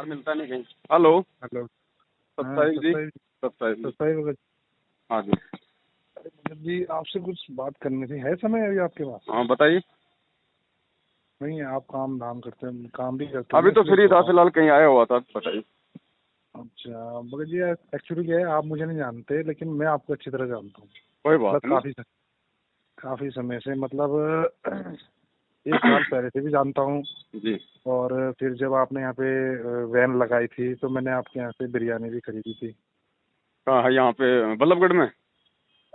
बाहर मिलता नहीं कहीं। हेलो। हेलो। सत्ताईस जी। सत्ताईस भगत हाँ जी। जी, आपसे कुछ बात करनी थी। है समय अभी आपके पास? हाँ बताइए। नहीं, आप काम धाम करते हैं, काम भी करते हैं अभी ना, तो इसलिए फ्री पूछ था, रहा हूँ। फिलहाल कहीं आया हुआ था, बताइए। अच्छा भगत जी, एक्चुअली क्या है, आप मुझे नहीं जानते लेकिन मैं आपको अच्छी तरह जानता हूँ। कोई मतलब बात नहीं। काफी समय से, मतलब 1 साल पहले से भी जानता हूँ। जी। और फिर जब आपने यहाँ पे वैन लगाई थी तो मैंने आपके यहाँ से बिरयानी भी खरीदी थी। कहाँ है? यहाँ पे बल्लभगढ़ में।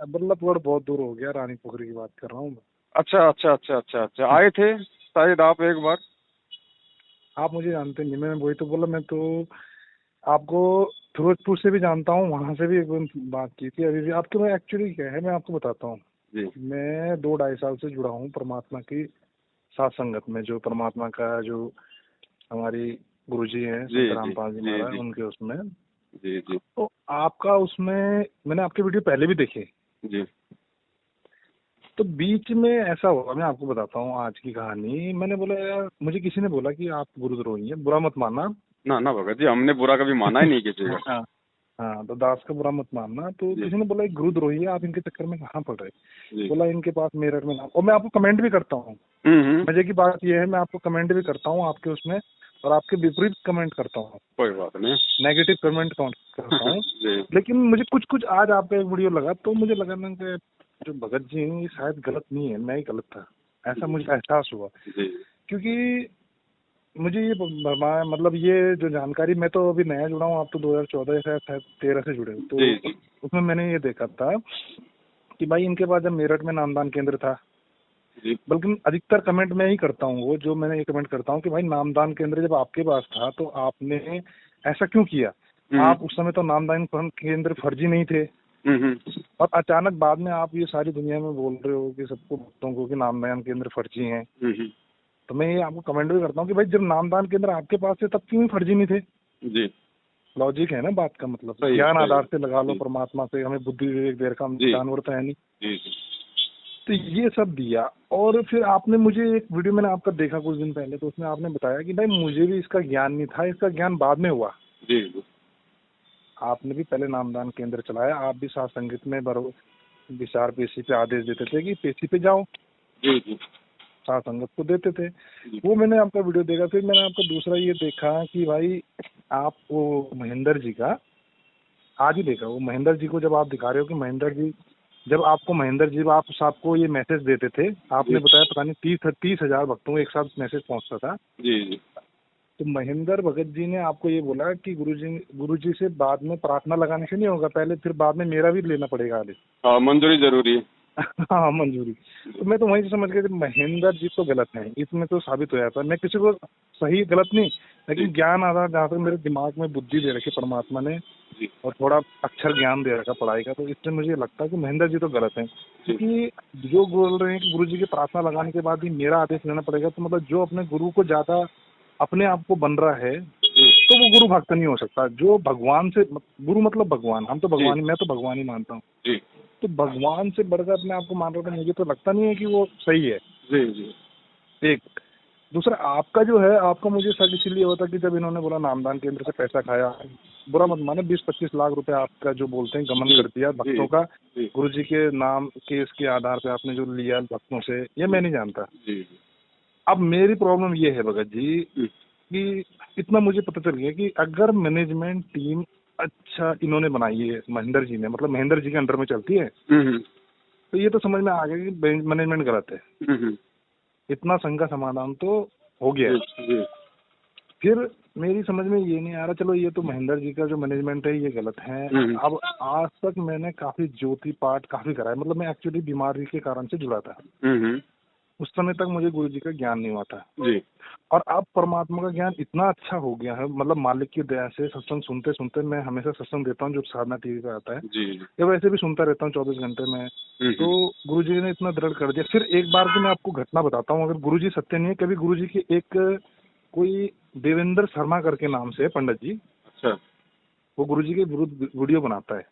बल्लभगढ़ बहुत दूर हो गया, रानी पोखरी की बात कर रहा हूँ मैं। अच्छा अच्छा अच्छा अच्छा अच्छा, आए थे शायद आप एक बार। आप मुझे जानते नहीं, मैंने वही तो बोला, मैं तो आपको फिरोजपुर से भी जानता हूँ, वहां से भी एक बार बात की थी। अभी भी आपके में एक्चुअली क्या है, मैं आपको बताता हूँ। जी मैं 2-2.5 साल से जुड़ा हूँ परमात्मा की साथ संगत में, जो परमात्मा का जो हमारी गुरुजी हैं जी संत जी रामपाल जी जी महाराज, जी उनके उसमें। जी जी तो आपका उसमें मैंने आपके वीडियो पहले भी देखे। जी। तो बीच में ऐसा हुआ, मैं आपको बताता हूँ आज की कहानी। मैंने बोला यार, मुझे किसी ने बोला कि आप गुरुद्रोही हैं, बुरा मत मानना। ना ना भगत जी, हमने बुरा कभी माना ही नहीं किसी का। हाँ हाँ, तो दास का बुरा मत मानना। तो जी किसी ने बोला एक गुरुद्रोही है, आप इनके चक्कर में कहाँ पड़ रहे। जी। बोला इनके पास मेरठ में नाम, और मैं आपको कमेंट भी करता हूँ। हम्म। मजे की बात यह है, मैं आपको कमेंट भी करता हूँ आपके उसमें, और आपके विपरीत कमेंट करता हूँ, कोई बात नहीं। नेगेटिव कमेंट करता हूँ। जी लेकिन मुझे कुछ कुछ आज आपका एक वीडियो लगा तो मुझे लगा ना कि जो भगत जी हैं ये शायद गलत नहीं है, मैं ही गलत था, ऐसा मुझे एहसास हुआ। जी क्योंकि मुझे ये मतलब ये जो जानकारी, मैं तो अभी नया जुड़ा हूँ, आप तो 2014 या शायद 13 से जुड़े हो। जी तो जी उसमें मैंने ये देखा था कि भाई इनके पास जब मेरठ में नामदान केंद्र था, जी बल्कि अधिकतर कमेंट मैं ही करता हूँ, वो जो मैंने ये कमेंट करता हूँ कि भाई नामदान केंद्र जब आपके पास था तो आपने ऐसा क्यों किया। हम्म आप उस समय तो नामदान केंद्र फर्जी नहीं थे, हम्म और अचानक बाद में आप ये सारी दुनिया में बोल रहे हो कि सबको भक्तों को कि नामदान केंद्र फर्जी हैं। हम्म। तो मैं ये आपको कमेंट भी करता हूँ कि भाई जब नामदान केंद्र आपके पास थे तब क्यों फर्जी नहीं थे। जी लॉजिक है ना बात का, मतलब सही है ज्ञान सही है। आधार से लगा लो, जी परमात्मा से हमें बुद्धि विवेक देर का, हम जी जानवर तो है नहीं। जी जी तो ये सब दिया, और फिर आपने मुझे एक वीडियो मैंने आपका देखा कुछ दिन पहले, तो उसमें आपने बताया कि भाई मुझे भी इसका ज्ञान नहीं था, इसका ज्ञान बाद में हुआ। जी जी आपने भी पहले नामदान केंद्र चलाया, आप भी साथ संगीत में विचार पेशी पे आदेश देते थे कि पेशी पे जाओ, जी जी साथ संगत को देते थे। जी वो मैंने आपका वीडियो देखा। फिर मैंने आपका दूसरा ये देखा कि भाई आप वो महेंद्र जी का आज ही देखा, वो महेंद्र जी को जब आप दिखा रहे हो कि महेंद्र जी, जब आपको महेंद्र जी आप सबको ये मैसेज देते थे, जी आपने बताया पता नहीं 30,000 भक्तों को एक साथ मैसेज पहुंचता था। जी जी। तो महेंद्र भगत जी ने आपको ये बोला कि गुरुजी से बाद में प्रार्थना लगाने से नहीं होगा, पहले फिर बाद में मेरा भी लेना पड़ेगा आदेश। हाँ, मंजूरी जरूरी है। हाँ मंजूरी। तो मैं तो वहीं से समझ गया कि महेंद्र जी तो गलत हैं, इसमें तो साबित हो जाता है। मैं किसी को सही गलत नहीं, जी लेकिन ज्ञान आधार जहाँ तक मेरे दिमाग में बुद्धि दे रखी परमात्मा ने, जी और थोड़ा अक्षर ज्ञान दे रखा पढ़ाई का, तो इससे मुझे लगता है कि महेंद्र जी तो गलत हैं। जी क्योंकि जो बोल रहे हैं कि गुरु जी की प्रार्थना लगाने के बाद ही मेरा आदेश लेना पड़ेगा, तो मतलब जो अपने गुरु को ज्यादा अपने आप को बन रहा है जी तो वो गुरु भक्त नहीं हो सकता। जो भगवान से, गुरु मतलब भगवान, हम तो जी भगवान ही, मैं तो भगवान ही मानता हूँ। जी तो भगवान से बढ़कर अपने आप को मान रहा था, मुझे तो लगता नहीं है कि वो सही है। जी जी एक दूसरा आपका जो है, आपका मुझे शक इसीलिए होता कि जब इन्होंने बोला नामदान केंद्र से पैसा खाया, बुरा मत माने, 20-25 लाख रुपए आपका जो बोलते हैं गमन जी कर दिया जी भक्तों का, जी गुरुजी के नाम केस के आधार पे आपने जो लिया भक्तों से, ये मैं नहीं जानता। जी अब मेरी प्रॉब्लम ये है भगत जी जी कि इतना मुझे पता चल गया कि अगर मैनेजमेंट टीम अच्छा इन्होंने बनाई है, महेंद्र जी ने, मतलब महेंद्र जी के अंडर में चलती है, हम्म तो ये तो समझ में आ गया कि मैनेजमेंट गलत है। हम्म। इतना संघ का समाधान तो हो गया जी है। जी फिर मेरी समझ में ये नहीं आ रहा, चलो ये तो महेंद्र जी का जो मैनेजमेंट है ये गलत है। हम्म अब आज तक मैंने काफी ज्योति पाठ काफी करा है, मतलब मैं एक्चुअली बीमारी के कारण से जुड़ा था, हम्म। उस समय तक मुझे गुरु जी का ज्ञान नहीं हुआ था। जी और अब परमात्मा का ज्ञान इतना अच्छा हो गया है, मतलब मालिक की दया से सत्संग सुनते सुनते, मैं हमेशा सत्संग देता हूँ जो साधना टीवी पे आता है, जी या वैसे भी सुनता रहता हूँ 24 घंटे में। तो हम्म गुरु जी ने इतना दृढ़ कर दिया। फिर एक बार की मैं आपको घटना बताता हूँ, अगर गुरु जी सत्य नहीं है, कभी गुरु जी की एक कोई देवेंद्र शर्मा करके नाम से है पंडित जी, अच्छा। वो गुरु जी के विरुद्ध वीडियो बनाता है।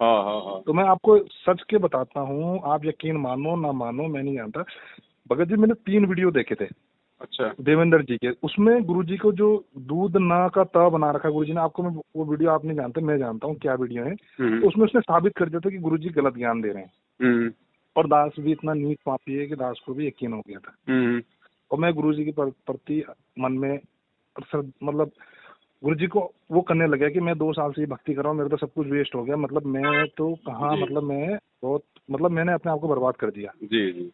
हाँ हाँ हाँ। तो मैं आपको सच के बताता हूँ, आप यकीन मानो ना मानो मैं नहीं जानता, भगत जी मैंने 3 वीडियो देखे थे। अच्छा। देवेंद्र जी के, उसमें गुरुजी को जो दूध ना का त बना रखा गुरुजी ने, आपको मैं वो वीडियो आप नहीं जानते, मैं जानता हूँ क्या वीडियो है। तो उसमें उसने साबित कर दिया था कि गुरुजी गलत ज्ञान दे रहे हैं। और दास भी इतना नीच पापी है कि दास को भी यकीन हो गया था। और मैं गुरुजी के प्रति मन में मतलब गुरुजी को वो करने लगा कि मैं 2 साल से ये भक्ति कर रहा हूँ, मेरा तो सब कुछ वेस्ट हो गया, मतलब मैं तो कहाँ, मतलब मैं बहुत, मतलब मैंने अपने आप को बर्बाद कर दिया। जी जी।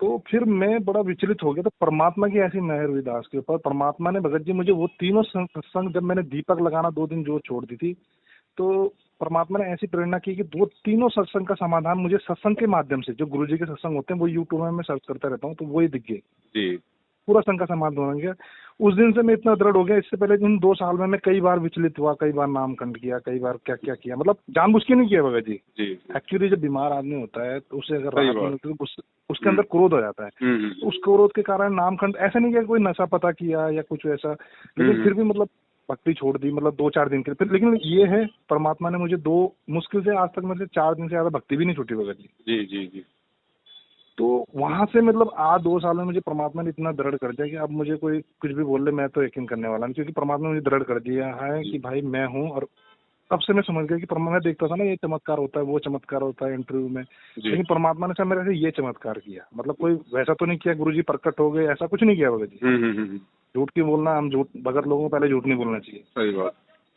तो फिर मैं बड़ा विचलित हो गया। तो परमात्मा की ऐसी मेहर हुई दास के ऊपर, परमात्मा ने भगत जी मुझे वो तीनों सत्संग, जब मैंने दीपक लगाना 2 दिन जो छोड़ दी थी, तो परमात्मा ने ऐसी प्रेरणा की कि वो तीनों सत्संग का समाधान मुझे सत्संग के माध्यम से, जो गुरुजी के सत्संग होते हैं वो यूट्यूब में मैं सर्च करता रहता हूँ, तो वही दिख गए। जी। पूरा संघ का समाधान हो गया। उस दिन से मैं इतना दृढ़ हो गया। इससे पहले इन 2 साल में मैं कई बार विचलित हुआ, कई बार नामखंड किया, कई बार क्या क्या किया, मतलब जानबूझ के नहीं किया भगत जी। एक्चुअली जब बीमार आदमी होता है तो उसे अगर राहत नहीं मिलती तो उसके अंदर क्रोध हो जाता है। उस क्रोध के कारण नामखंड, ऐसा नहीं किया कोई नशा पता किया या कुछ ऐसा, लेकिन फिर भी मतलब भक्ति छोड़ दी, मतलब 2-4 दिन के लिए। फिर लेकिन ये है, परमात्मा ने मुझे 2 मुश्किल से आज तक मेरे से 4 दिन से ज्यादा भक्ति भी नहीं छूटी भगत जी। जी जी जी। तो वहां से मतलब आज 2 साल में मुझे परमात्मा ने इतना दृढ़ कर दिया कि अब मुझे कोई कुछ भी बोल ले मैं तो यकीन करने वाला नहीं, क्योंकि परमात्मा ने मुझे दृढ़ कर दिया है कि भाई मैं हूँ। और तब से मैं समझ गया कि परमात्मा, देखता था ना ये चमत्कार होता है वो चमत्कार होता है इंटरव्यू में, लेकिन परमात्मा ने सब मेरे से ये चमत्कार किया, मतलब कोई वैसा तो नहीं किया गुरुजी प्रकट हो गए, ऐसा कुछ नहीं किया भगत जी। झूठ की बोलना, हम झूठ, भगत लोगों को पहले झूठ नहीं बोलना चाहिए। सही बात।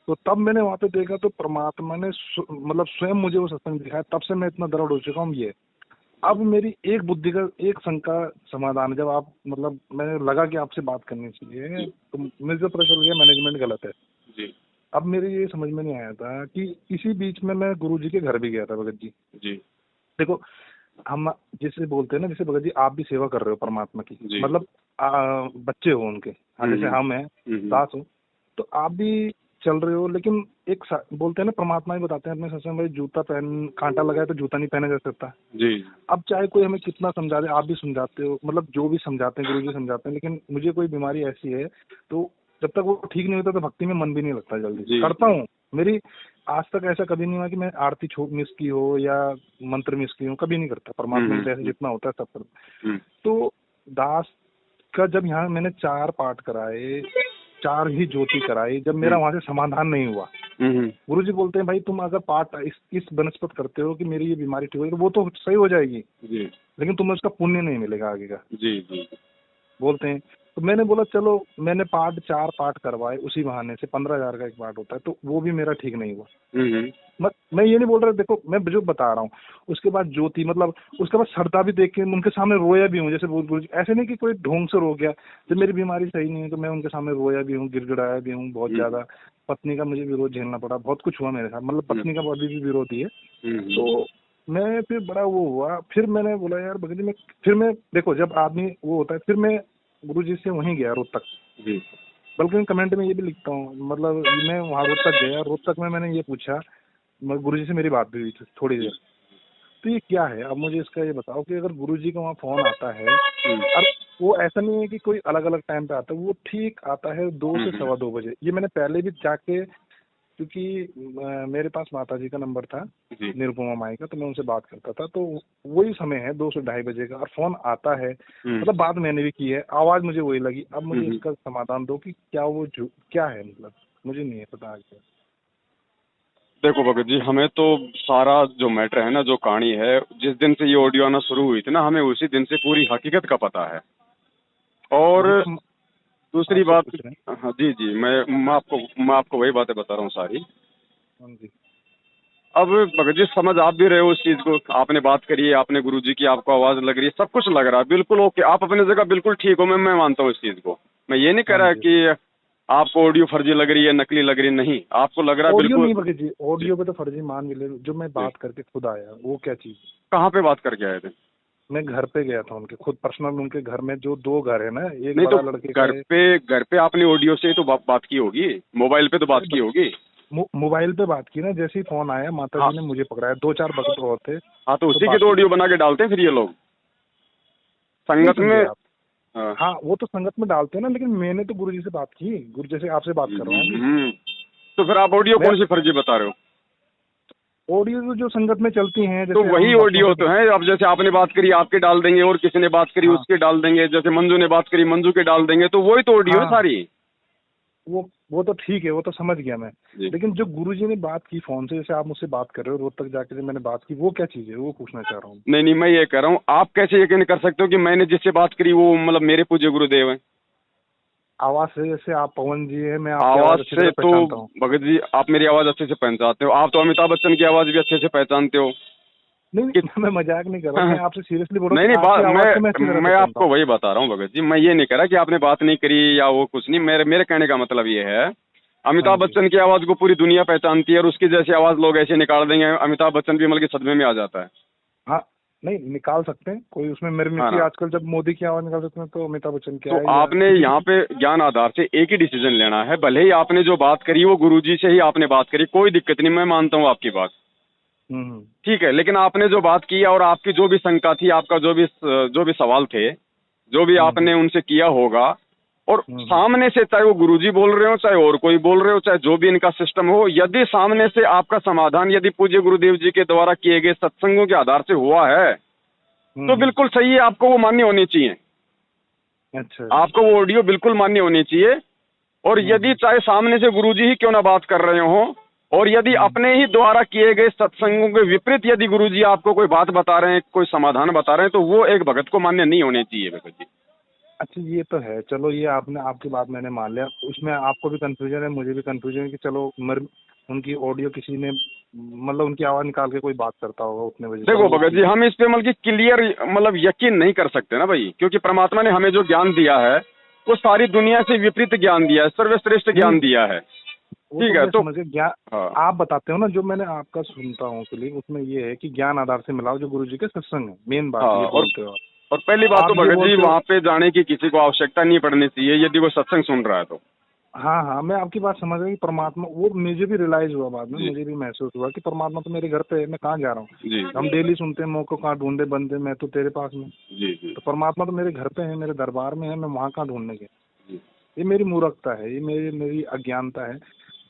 तो तब मैंने वहाँ पे देखा तो परमात्मा ने मतलब स्वयं मुझे वो सत्संग दिखाया, तब से मैं इतना दृढ़ हो चुका हूँ। ये अब मेरी एक बुद्धि का, एक शंका समाधान, जब आप मतलब मैंने लगा कि आपसे बात करनी चाहिए, तो मुझे पता चल गया मैनेजमेंट गलत है जी। अब मेरे ये समझ में नहीं आया था कि इसी बीच में मैं गुरुजी के घर भी गया था भगत जी। देखो, हम जिसे बोलते हैं ना, जैसे भगत जी आप भी सेवा कर रहे हो परमात्मा की, मतलब बच्चे हो उनके, जैसे हम हैं, दास हो, तो आप भी चल रहे हो, लेकिन एक बोलते हैं ना, परमात्मा ही बताते हैं अपने सत्संग में, जूता पहन, कांटा लगाए तो जूता नहीं पहना जा सकता जी। अब चाहे कोई हमें कितना समझा दे, आप भी समझाते हो, मतलब जो भी समझाते हैं गुरुजी समझाते हैं, लेकिन मुझे कोई बीमारी ऐसी है तो जब तक वो ठीक नहीं होता तो भक्ति में मन भी नहीं लगता जल्दी। करता हूँ, मेरी आज तक ऐसा कभी नहीं हुआ कि मैं आरती मिस की हो या मंत्र मिस की हो, कभी नहीं करता। परमात्मा की जैसे जितना होता है सब करता। तो दास का जब यहाँ मैंने 4 पाठ कराए, 4 ही ज्योति कराई, जब मेरा वहां से समाधान नहीं हुआ, गुरुजी बोलते हैं भाई तुम अगर पाठ इस बनस्पत करते हो कि मेरी ये बीमारी ठीक होगी, वो तो सही हो जाएगी जी, लेकिन तुम्हें उसका पुण्य नहीं मिलेगा आगे का जी बोलते हैं। तो मैंने बोला चलो, मैंने 4 पाठ करवाए उसी बहाने से, 15,000 का एक पाठ होता है, तो वो भी मेरा ठीक नहीं हुआ। मैं ये नहीं बोल रहा, देखो मैं जो बता रहा हूँ। उसके बाद ज्योति, मतलब उसके बाद श्रद्धा भी देख के उनके सामने रोया भी हूँ, जैसे गुरु जी, ऐसे नहीं कि कोई ढोंग से रो गया। जब मेरी बीमारी सही नहीं है तो मैं उनके सामने रोया भी हूँ, गिड़गिड़ाया भी हूँ बहुत ज्यादा। पत्नी का मुझे विरोध झेलना पड़ा, बहुत कुछ हुआ मेरे साथ, मतलब पत्नी का अभी भी विरोध ही है। तो मैं फिर बड़ा वो हुआ, फिर मैंने बोला यार भगत जी, मैं फिर मैं देखो जब आदमी वो होता है, फिर मैं गुरुजी से वहीं गया रोहतक जी। बल्कि कमेंट में ये भी लिखता हूँ, मतलब मैं वहाँ रोहतक गया, रोहतक में मैंने ये पूछा, गुरुजी से मेरी बात भी हुई थी थोड़ी देर, तो ये क्या है, अब मुझे इसका ये बताओ कि अगर गुरुजी का वहाँ फोन आता है, और वो ऐसा नहीं है कि कोई अलग अलग टाइम पे आता है, वो ठीक आता है 2 से 2:15 बजे। ये मैंने पहले भी जाके, क्योंकि मेरे पास माता जी का नंबर था निरुपमा माई का, तो मैं उनसे बात करता था, तो वही समय है 2 से 2:30 बजे का, और फोन आता है, मतलब बात मैंने भी की है, आवाज मुझे वही लगी। अब मुझे इसका समाधान दो कि क्या वो क्या है, मतलब मुझे नहीं है पता आगे। देखो भगत जी, हमें तो सारा जो मैटर है ना, जो कहानी है, जिस दिन से ये ऑडियो आना शुरू हुई थी ना, हमें उसी दिन से पूरी हकीकत का पता है। और दूसरी बात, हाँ जी जी, मैं आपको वही बातें बता रहा हूँ सारी। अब भगत जी समझ आप भी रहे हो उस चीज को, आपने बात करी है, आपने गुरुजी की आपको आवाज लग रही है, सब कुछ लग रहा है, बिल्कुल ओके, आप अपनी जगह बिल्कुल ठीक हो, मैं मानता हूँ इस चीज को। मैं ये नहीं कह रहा कि आपको ऑडियो फर्जी लग रही है, नकली लग रही है, नहीं, आपको लग रहा है बिल्कुल नहीं भगत जी, ऑडियो पे तो फर्जी मान भी ले, जो मैं बात करके खुद आया, वो क्या चीज? कहाँ पे बात करके आए थे? मैं घर पे गया था उनके, खुद पर्सनल, उनके घर में, जो 2 घर है ना, एक नहीं बड़ा तो लड़के घर पे आपने ऑडियो से तो बात की होगी, मोबाइल पे तो बात की होगी। मोबाइल पे बात की ना, जैसे ही फोन आया माता जी ने मुझे पकड़ाया, 2-4 भक्त और थे। हाँ, तो उसी के तो ऑडियो बना के डालते हैं फिर ये लोग संगत में। हाँ वो तो संगत में डालते हैं ना, लेकिन मैंने तो गुरुजी से बात की, गुरु जैसे आपसे बात कर रहा हूँ। तो फिर आप ऑडियो कौन सी फर्जी बता रहे हो? ऑडियो तो जो संगत में चलती हैं, तो जैसे वही ऑडियो तो है। अब जैसे आपने बात करी आपके डाल देंगे, और किसी ने बात करी हाँ उसके डाल देंगे, जैसे मंजू ने बात करी मंजू के डाल देंगे, तो वही तो ऑडियो है हाँ, सारी। वो तो ठीक है, वो तो समझ गया मैं। जी। लेकिन जो गुरुजी ने बात की फोन से, जैसे आप मुझसे बात कर रहे हो, रोहतक जाके जो मैंने बात की, वो क्या चीज़ है, वो पूछना चाह रहा हूँ। नहीं नहीं, मैं ये कह रहा हूँ, आप कैसे यकीन कर सकते हो कि मैंने जिससे बात करी वो मतलब मेरे पूज्य गुरुदेव हैं? आवाज़ से, जैसे आप पवन जी है, मैं आपकी आवाज आवाज़ अच्छी से तरह तो पहचानता हूँ। भगत जी आप मेरी आवाज अच्छे से पहचानते हो, आप तो अमिताभ बच्चन की आवाज भी अच्छे से पहचानते हो नहीं कि नहीं, मैं मजाक नहीं कर रहा हूँ, मैं आपसे सीरियसली बोल रहा हूँ नहीं कि नहीं, आपकी बात आवाज़ को मैं अच्छी तरह मैं पहचानता आपको हूँ। वही बता रहा हूँ भगत जी, मैं ये नहीं कह रहा कि आपने बात नहीं करी या वो कुछ नहीं, मेरे मेरे कहने का मतलब ये है, हाँ अमिताभ जी। बच्चन की आवाज को पूरी दुनिया पहचानती है, और उसकी जैसी आवाज लोग ऐसे निकाल देंगे, अमिताभ बच्चन भी मतलब कि सदमे में आ जाता है। हाँ, नहीं निकाल सकते हैं, कोई उसमें मेरे में हाँ से ना। आजकल जब मोदी की आवाज़ निकाल सकते हैं तो अमिताभ बच्चन की तो है या आपने किसी यहाँ की। पे ज्ञान आधार से एक ही डिसीजन लेना है, भले ही आपने जो बात करी वो गुरुजी से ही आपने बात करी, कोई दिक्कत नहीं, मैं मानता हूँ आपकी बात, हम्म। ठीक है, लेकिन आपने जो बात की और आपकी जो भी शंका थी, आपका जो भी सवाल थे, जो भी हम्म। आपने उनसे किया होगा, और हम्म। सामने से चाहे वो गुरुजी बोल रहे हो, चाहे और कोई बोल रहे हो, चाहे जो भी इनका सिस्टम हो, यदि सामने से आपका समाधान यदि पूज्य गुरुदेव जी के द्वारा किए गए सत्संगों के आधार से हुआ है, तो हम्म। बिल्कुल सही है, आपको वो मान्य होनी चाहिए, अच्छा। आपको वो ऑडियो बिल्कुल मान्य होनी चाहिए। और यदि हम्म। चाहे सामने से गुरुजी ही क्यों ना बात कर रहे हो, और यदि हम्म। अपने ही द्वारा किए गए सत्संगों के विपरीत यदि गुरुजी आपको कोई बात बता रहे हैं, कोई समाधान बता रहे हैं, तो वो एक भगत को मान्य नहीं होने चाहिए भगत जी। अच्छा ये तो है, चलो ये आपने, आपकी बात मैंने मान लिया, उसमें आपको भी कंफ्यूजन है, मुझे भी कंफ्यूजन है कि चलो मर उनकी ऑडियो किसी ने, मतलब उनकी आवाज़ निकाल के कोई बात करता होगा उतने बजे, देखो चलो वो भगत जी, ठीक है। हम इस पे मतलब कि क्लियर मतलब यकीन नहीं कर सकते ना भाई, क्योंकि परमात्मा ने हमें जो ज्ञान दिया है वो सारी दुनिया से विपरीत ज्ञान दिया है, सर्वश्रेष्ठ नहीं, ज्ञान दिया है, वो तो ठीक है मैं तो। समझ गया, ज्ञान हाँ आप बताते हो ना, जो मैंने आपका सुनता हूँ फिलिंग, उसमें ये है कि ज्ञान आधार से मिलाओ, जो गुरुजी के सत्संग है, मेन बात हाँ। ये बोलते हो और पहली बात तो आप ये भगत जी, बोलते हो। वहाँ पे जाने की किसी को आवश्यकता नहीं पड़नी चाहिए यदि वो सत्संग सुन रहा है तो। हाँ हाँ, मैं आपकी बात समझ गया कि परमात्मा, वो मुझे भी रियलाइज हुआ बाद में, जी मुझे भी महसूस हुआ कि परमात्मा तो मेरे घर पे है, मैं कहाँ जा रहा हूँ। जी हम डेली सुनते हैं, मौको कहाँ ढूंढे बंदे, मैं तो तेरे पास में। जी जी तो परमात्मा तो मेरे घर पे है, मेरे दरबार में है, मैं वहाँ कहाँ ढूंढने गया। जी। ये मेरी मूर्खता है, ये मेरी मेरी अज्ञानता है।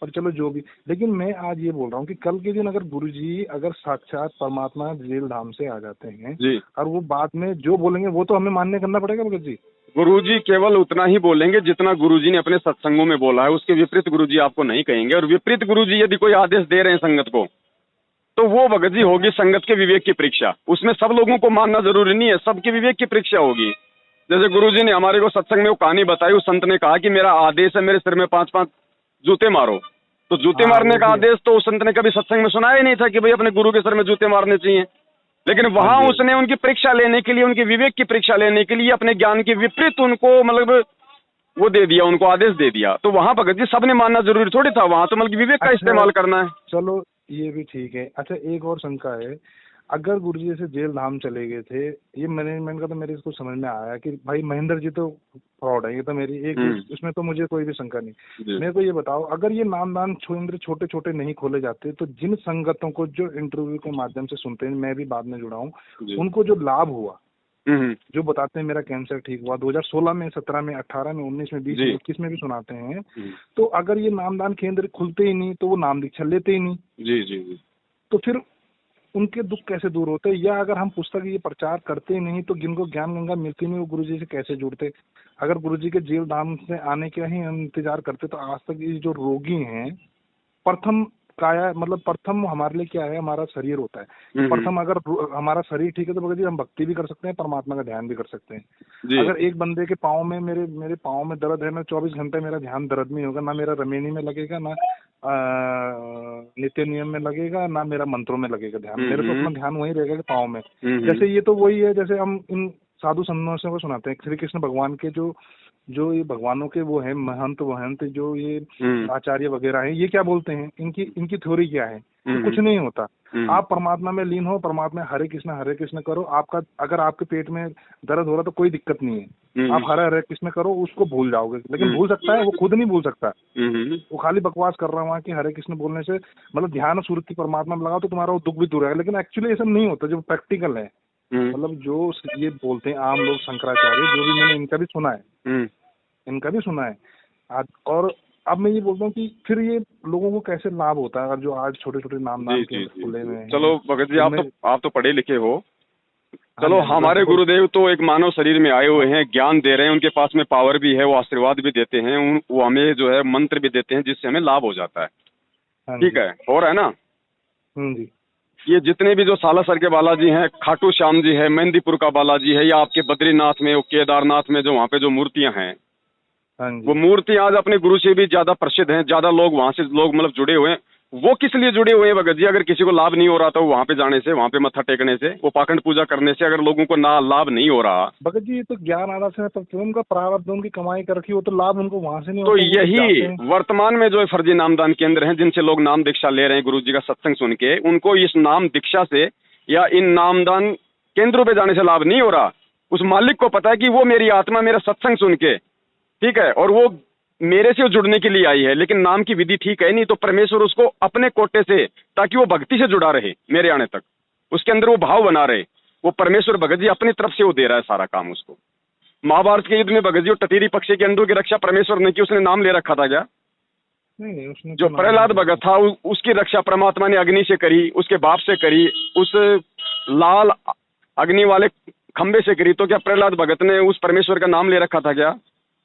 पर चलो जो भी, लेकिन मैं आज ये बोल रहा हूँ कि कल के दिन अगर गुरुजी, अगर साक्षात परमात्मा जेल धाम से आ जाते हैं, जी और वो बाद में जो बोलेंगे वो तो हमें मान्य करना पड़ेगा भगत जी। गुरुजी केवल उतना ही बोलेंगे जितना गुरुजी ने अपने सत्संगों में बोला है, उसके विपरीत गुरुजी आपको नहीं कहेंगे, और विपरीत गुरुजी यदि कोई आदेश दे रहे हैं संगत को, तो वो भगत जी होगी संगत के विवेक की परीक्षा, उसमें सब लोगों को मानना जरूरी नहीं है, सबकी विवेक की परीक्षा होगी। जैसे गुरुजी ने हमारे को सत्संग में वो कहानी बताई, उस संत ने कहा कि मेरा आदेश है मेरे सिर में 5-5 जूते मारो, तो जूते हाँ मारने वो का भी है। आदेश तो उस संत ने कभी सत्संग में सुनाया ही नहीं था कि भाई अपने गुरु के सिर में जूते मारने चाहिए, लेकिन हाँ वहां जी, हाँ जी। उसने उनकी परीक्षा लेने के लिए, उनके विवेक की परीक्षा लेने के लिए अपने ज्ञान के विपरीत उनको मतलब वो दे दिया, उनको आदेश दे दिया, तो वहां भगत जी सबने मानना जरूरी थोड़ी था, वहां तो मतलब विवेक का अच्छा इस्तेमाल करना है। चलो ये भी ठीक है। अच्छा एक और शंका है, अगर गुरुजी जैसे जेल धाम चले गए थे, ये मैनेजमेंट का तो मेरे को समझ में आया कि भाई महेंद्र जी तो फ्रॉड है, ये तो मेरी एक भी, उसमें तो मुझे कोई भी शंका नहीं। जी मेरे को ये बताओ, अगर ये नामदान छोटे छोटे नहीं खोले जाते, तो जिन संगतों को जो इंटरव्यू के माध्यम से सुनते हैं, मैं भी बाद में जुड़ा हूँ, जी। उनको जो लाभ हुआ, हम्म। जो बताते हैं मेरा कैंसर ठीक हुआ 2016 में, 17 में, 18 में, 19 में, 20 में, जी 21 में भी सुनाते हैं, हम्म। तो अगर ये नामदान केंद्र खुलते ही नहीं तो वो नाम दीक्षा लेते ही नहीं, जी जी जी। तो फिर उनके दुख कैसे दूर होते? या अगर हम पुस्तक ये प्रचार करते ही नहीं तो जिनको ज्ञान गंगा मिलती नहीं वो गुरुजी से कैसे जुड़ते? अगर गुरुजी के जेल धाम से आने का ही हम इंतजार करते तो आज तक ये जो रोगी हैं, प्रथम काया, मतलब प्रथम हमारे लिए क्या है, हमारा शरीर होता है कि हम्म। प्रथम अगर हमारा शरीर ठीक है तो भगत जी हम भक्ति भी कर सकते हैं, परमात्मा का ध्यान भी कर सकते हैं। जी अगर एक बंदे के पाँव में, मेरे मेरे पाँव में दर्द है, मैं 24 घंटे मेरा ध्यान दर्द में ही होगा, ना मेरा रमेनी में लगेगा, ना नित्य नियम में लगेगा, ना मेरा मंत्रों में लगेगा ध्यान, मेरे तो अपना ध्यान वहीं रहेगा कि पाँव में। जैसे ये तो वही है, जैसे हम इन साधु संतों को सुनाते हैं श्री कृष्ण भगवान के जो जो ये भगवानों के वो है महंत वहंत, जो ये आचार्य वगैरह हैं, ये क्या बोलते हैं, इनकी इनकी थ्योरी क्या है कि कुछ नहीं होता, आप परमात्मा में लीन हो, परमात्मा हरे कृष्ण करो, आपका अगर आपके पेट में दर्द हो रहा तो कोई दिक्कत नहीं है, आप हरे हरे कृष्ण करो, उसको भूल जाओगे। लेकिन भूल सकता है वो, खुद नहीं भूल सकता, वो खाली बकवास कर रहा है कि हरे कृष्ण बोलने से मतलब ध्यान सूर्य की परमात्मा में लगाओ तो तुम्हारा वो दुख भी दूर है, लेकिन एक्चुअली ऐसा नहीं होता जो प्रैक्टिकल है। मतलब जो ये बोलते हैं आम लोग, शंकराचार्य, जो भी मैंने इनका भी सुना है, इनका भी सुना है। और अब मैं ये बोलता हूँ कि फिर ये लोगों को कैसे लाभ होता है अगर जो आज छोटे छोटे नाम जी केंद्र जी खुले हुए हैं। चलो भगत जी, आप तो पढ़े लिखे हो। हाँ चलो, जी, हाँ जी, हमारे बस गुरुदेव तो एक मानव शरीर में आए हुए हैं, ज्ञान दे रहे हैं, उनके पास में पावर भी है, वो आशीर्वाद भी देते हैं, वो हमें जो है मंत्र भी देते हैं जिससे हमें लाभ हो जाता है। हाँ ठीक जी। है, हो रहा है ना। जी। ये जितने भी जो सालासर के बालाजी हैं, खाटू श्याम जी है, मेहंदीपुर का बालाजी है, या आपके बद्रीनाथ में, केदारनाथ में जो वहाँ पे जो मूर्तियां हैं, हाँ वो जी। मूर्ति आज अपने गुरु से भी ज्यादा प्रसिद्ध हैं, ज्यादा लोग वहां से लोग मतलब जुड़े हुए हैं। वो किस लिए जुड़े हुए हैं भगत जी? अगर किसी को लाभ नहीं हो रहा तो वहां पे जाने से, वहां पे मत्था टेकने से, वो पाखंड पूजा करने से अगर लोगों को ना लाभ नहीं हो रहा, भगत जी ये तो ज्ञान आदर्श है, तो उनका प्रारब्ध उनकी कमाई कर रखी, वो तो लाभ उनको वहां से नहीं तो होता, वो तो जाते यही हैं। वर्तमान में जो है फर्जी नामदान केंद्र हैं, जिनसे लोग नाम दीक्षा ले रहे हैं गुरु जी का सत्संग सुन के, उनको इस नाम दीक्षा से या इन नामदान केंद्रों पे जाने से लाभ नहीं हो रहा। उस मालिक को पता है कि वो मेरी आत्मा मेरा सत्संग सुन के, ठीक है, और वो मेरे से जुड़ने के लिए आई है, लेकिन नाम की विधि ठीक है नहीं, तो परमेश्वर उसको अपने कोटे से, ताकि वो भक्ति से जुड़ा रहे मेरे आने तक, उसके अंदर वो भाव बना रहे, वो परमेश्वर भगत जी अपनी तरफ से वो दे रहा है सारा काम उसको। महाभारत के युद्ध में भगत जी टटीरी पक्षी के अंडों की रक्षा परमेश्वर ने की, उसने नाम ले रखा था क्या? नहीं, उसने जो तो नाम प्रहलाद नहीं भगत था उसकी रक्षा परमात्मा ने अग्नि से करी, उसके बाप से करी, उस लाल अग्नि वाले खंबे से करी। तो क्या प्रहलाद भगत ने उस परमेश्वर का नाम ले रखा था क्या?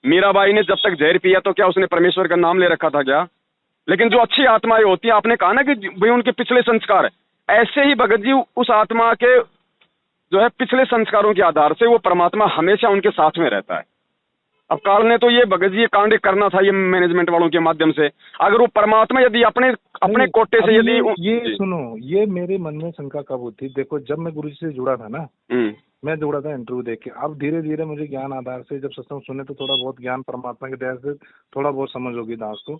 मीराबाई ने जब तक जहर पिया तो क्या उसने परमेश्वर का नाम ले रखा था क्या? लेकिन जो अच्छी आत्माएं होती हैं, आपने कहा ना कि भाई उनके पिछले संस्कार, ऐसे ही भगत जी उस आत्मा के जो है पिछले संस्कारों के आधार से वो परमात्मा हमेशा उनके साथ में रहता है। अब काल ने तो ये भगत जी ये कांड करना था, ये मैनेजमेंट वालों के माध्यम से। अगर वो परमात्मा यदि अपने नहीं, कोटे से अभी यदि ये सुनो, ये मेरे मन में शंका कब होती, देखो जब मैं गुरु जी से जुड़ा था ना, मैं जुड़ा था इंटरव्यू देख के, अब धीरे धीरे मुझे ज्ञान आधार से जब सत्संग सुने तो थोड़ा बहुत ज्ञान परमात्मा की दया से थोड़ा बहुत समझ होगी दास को।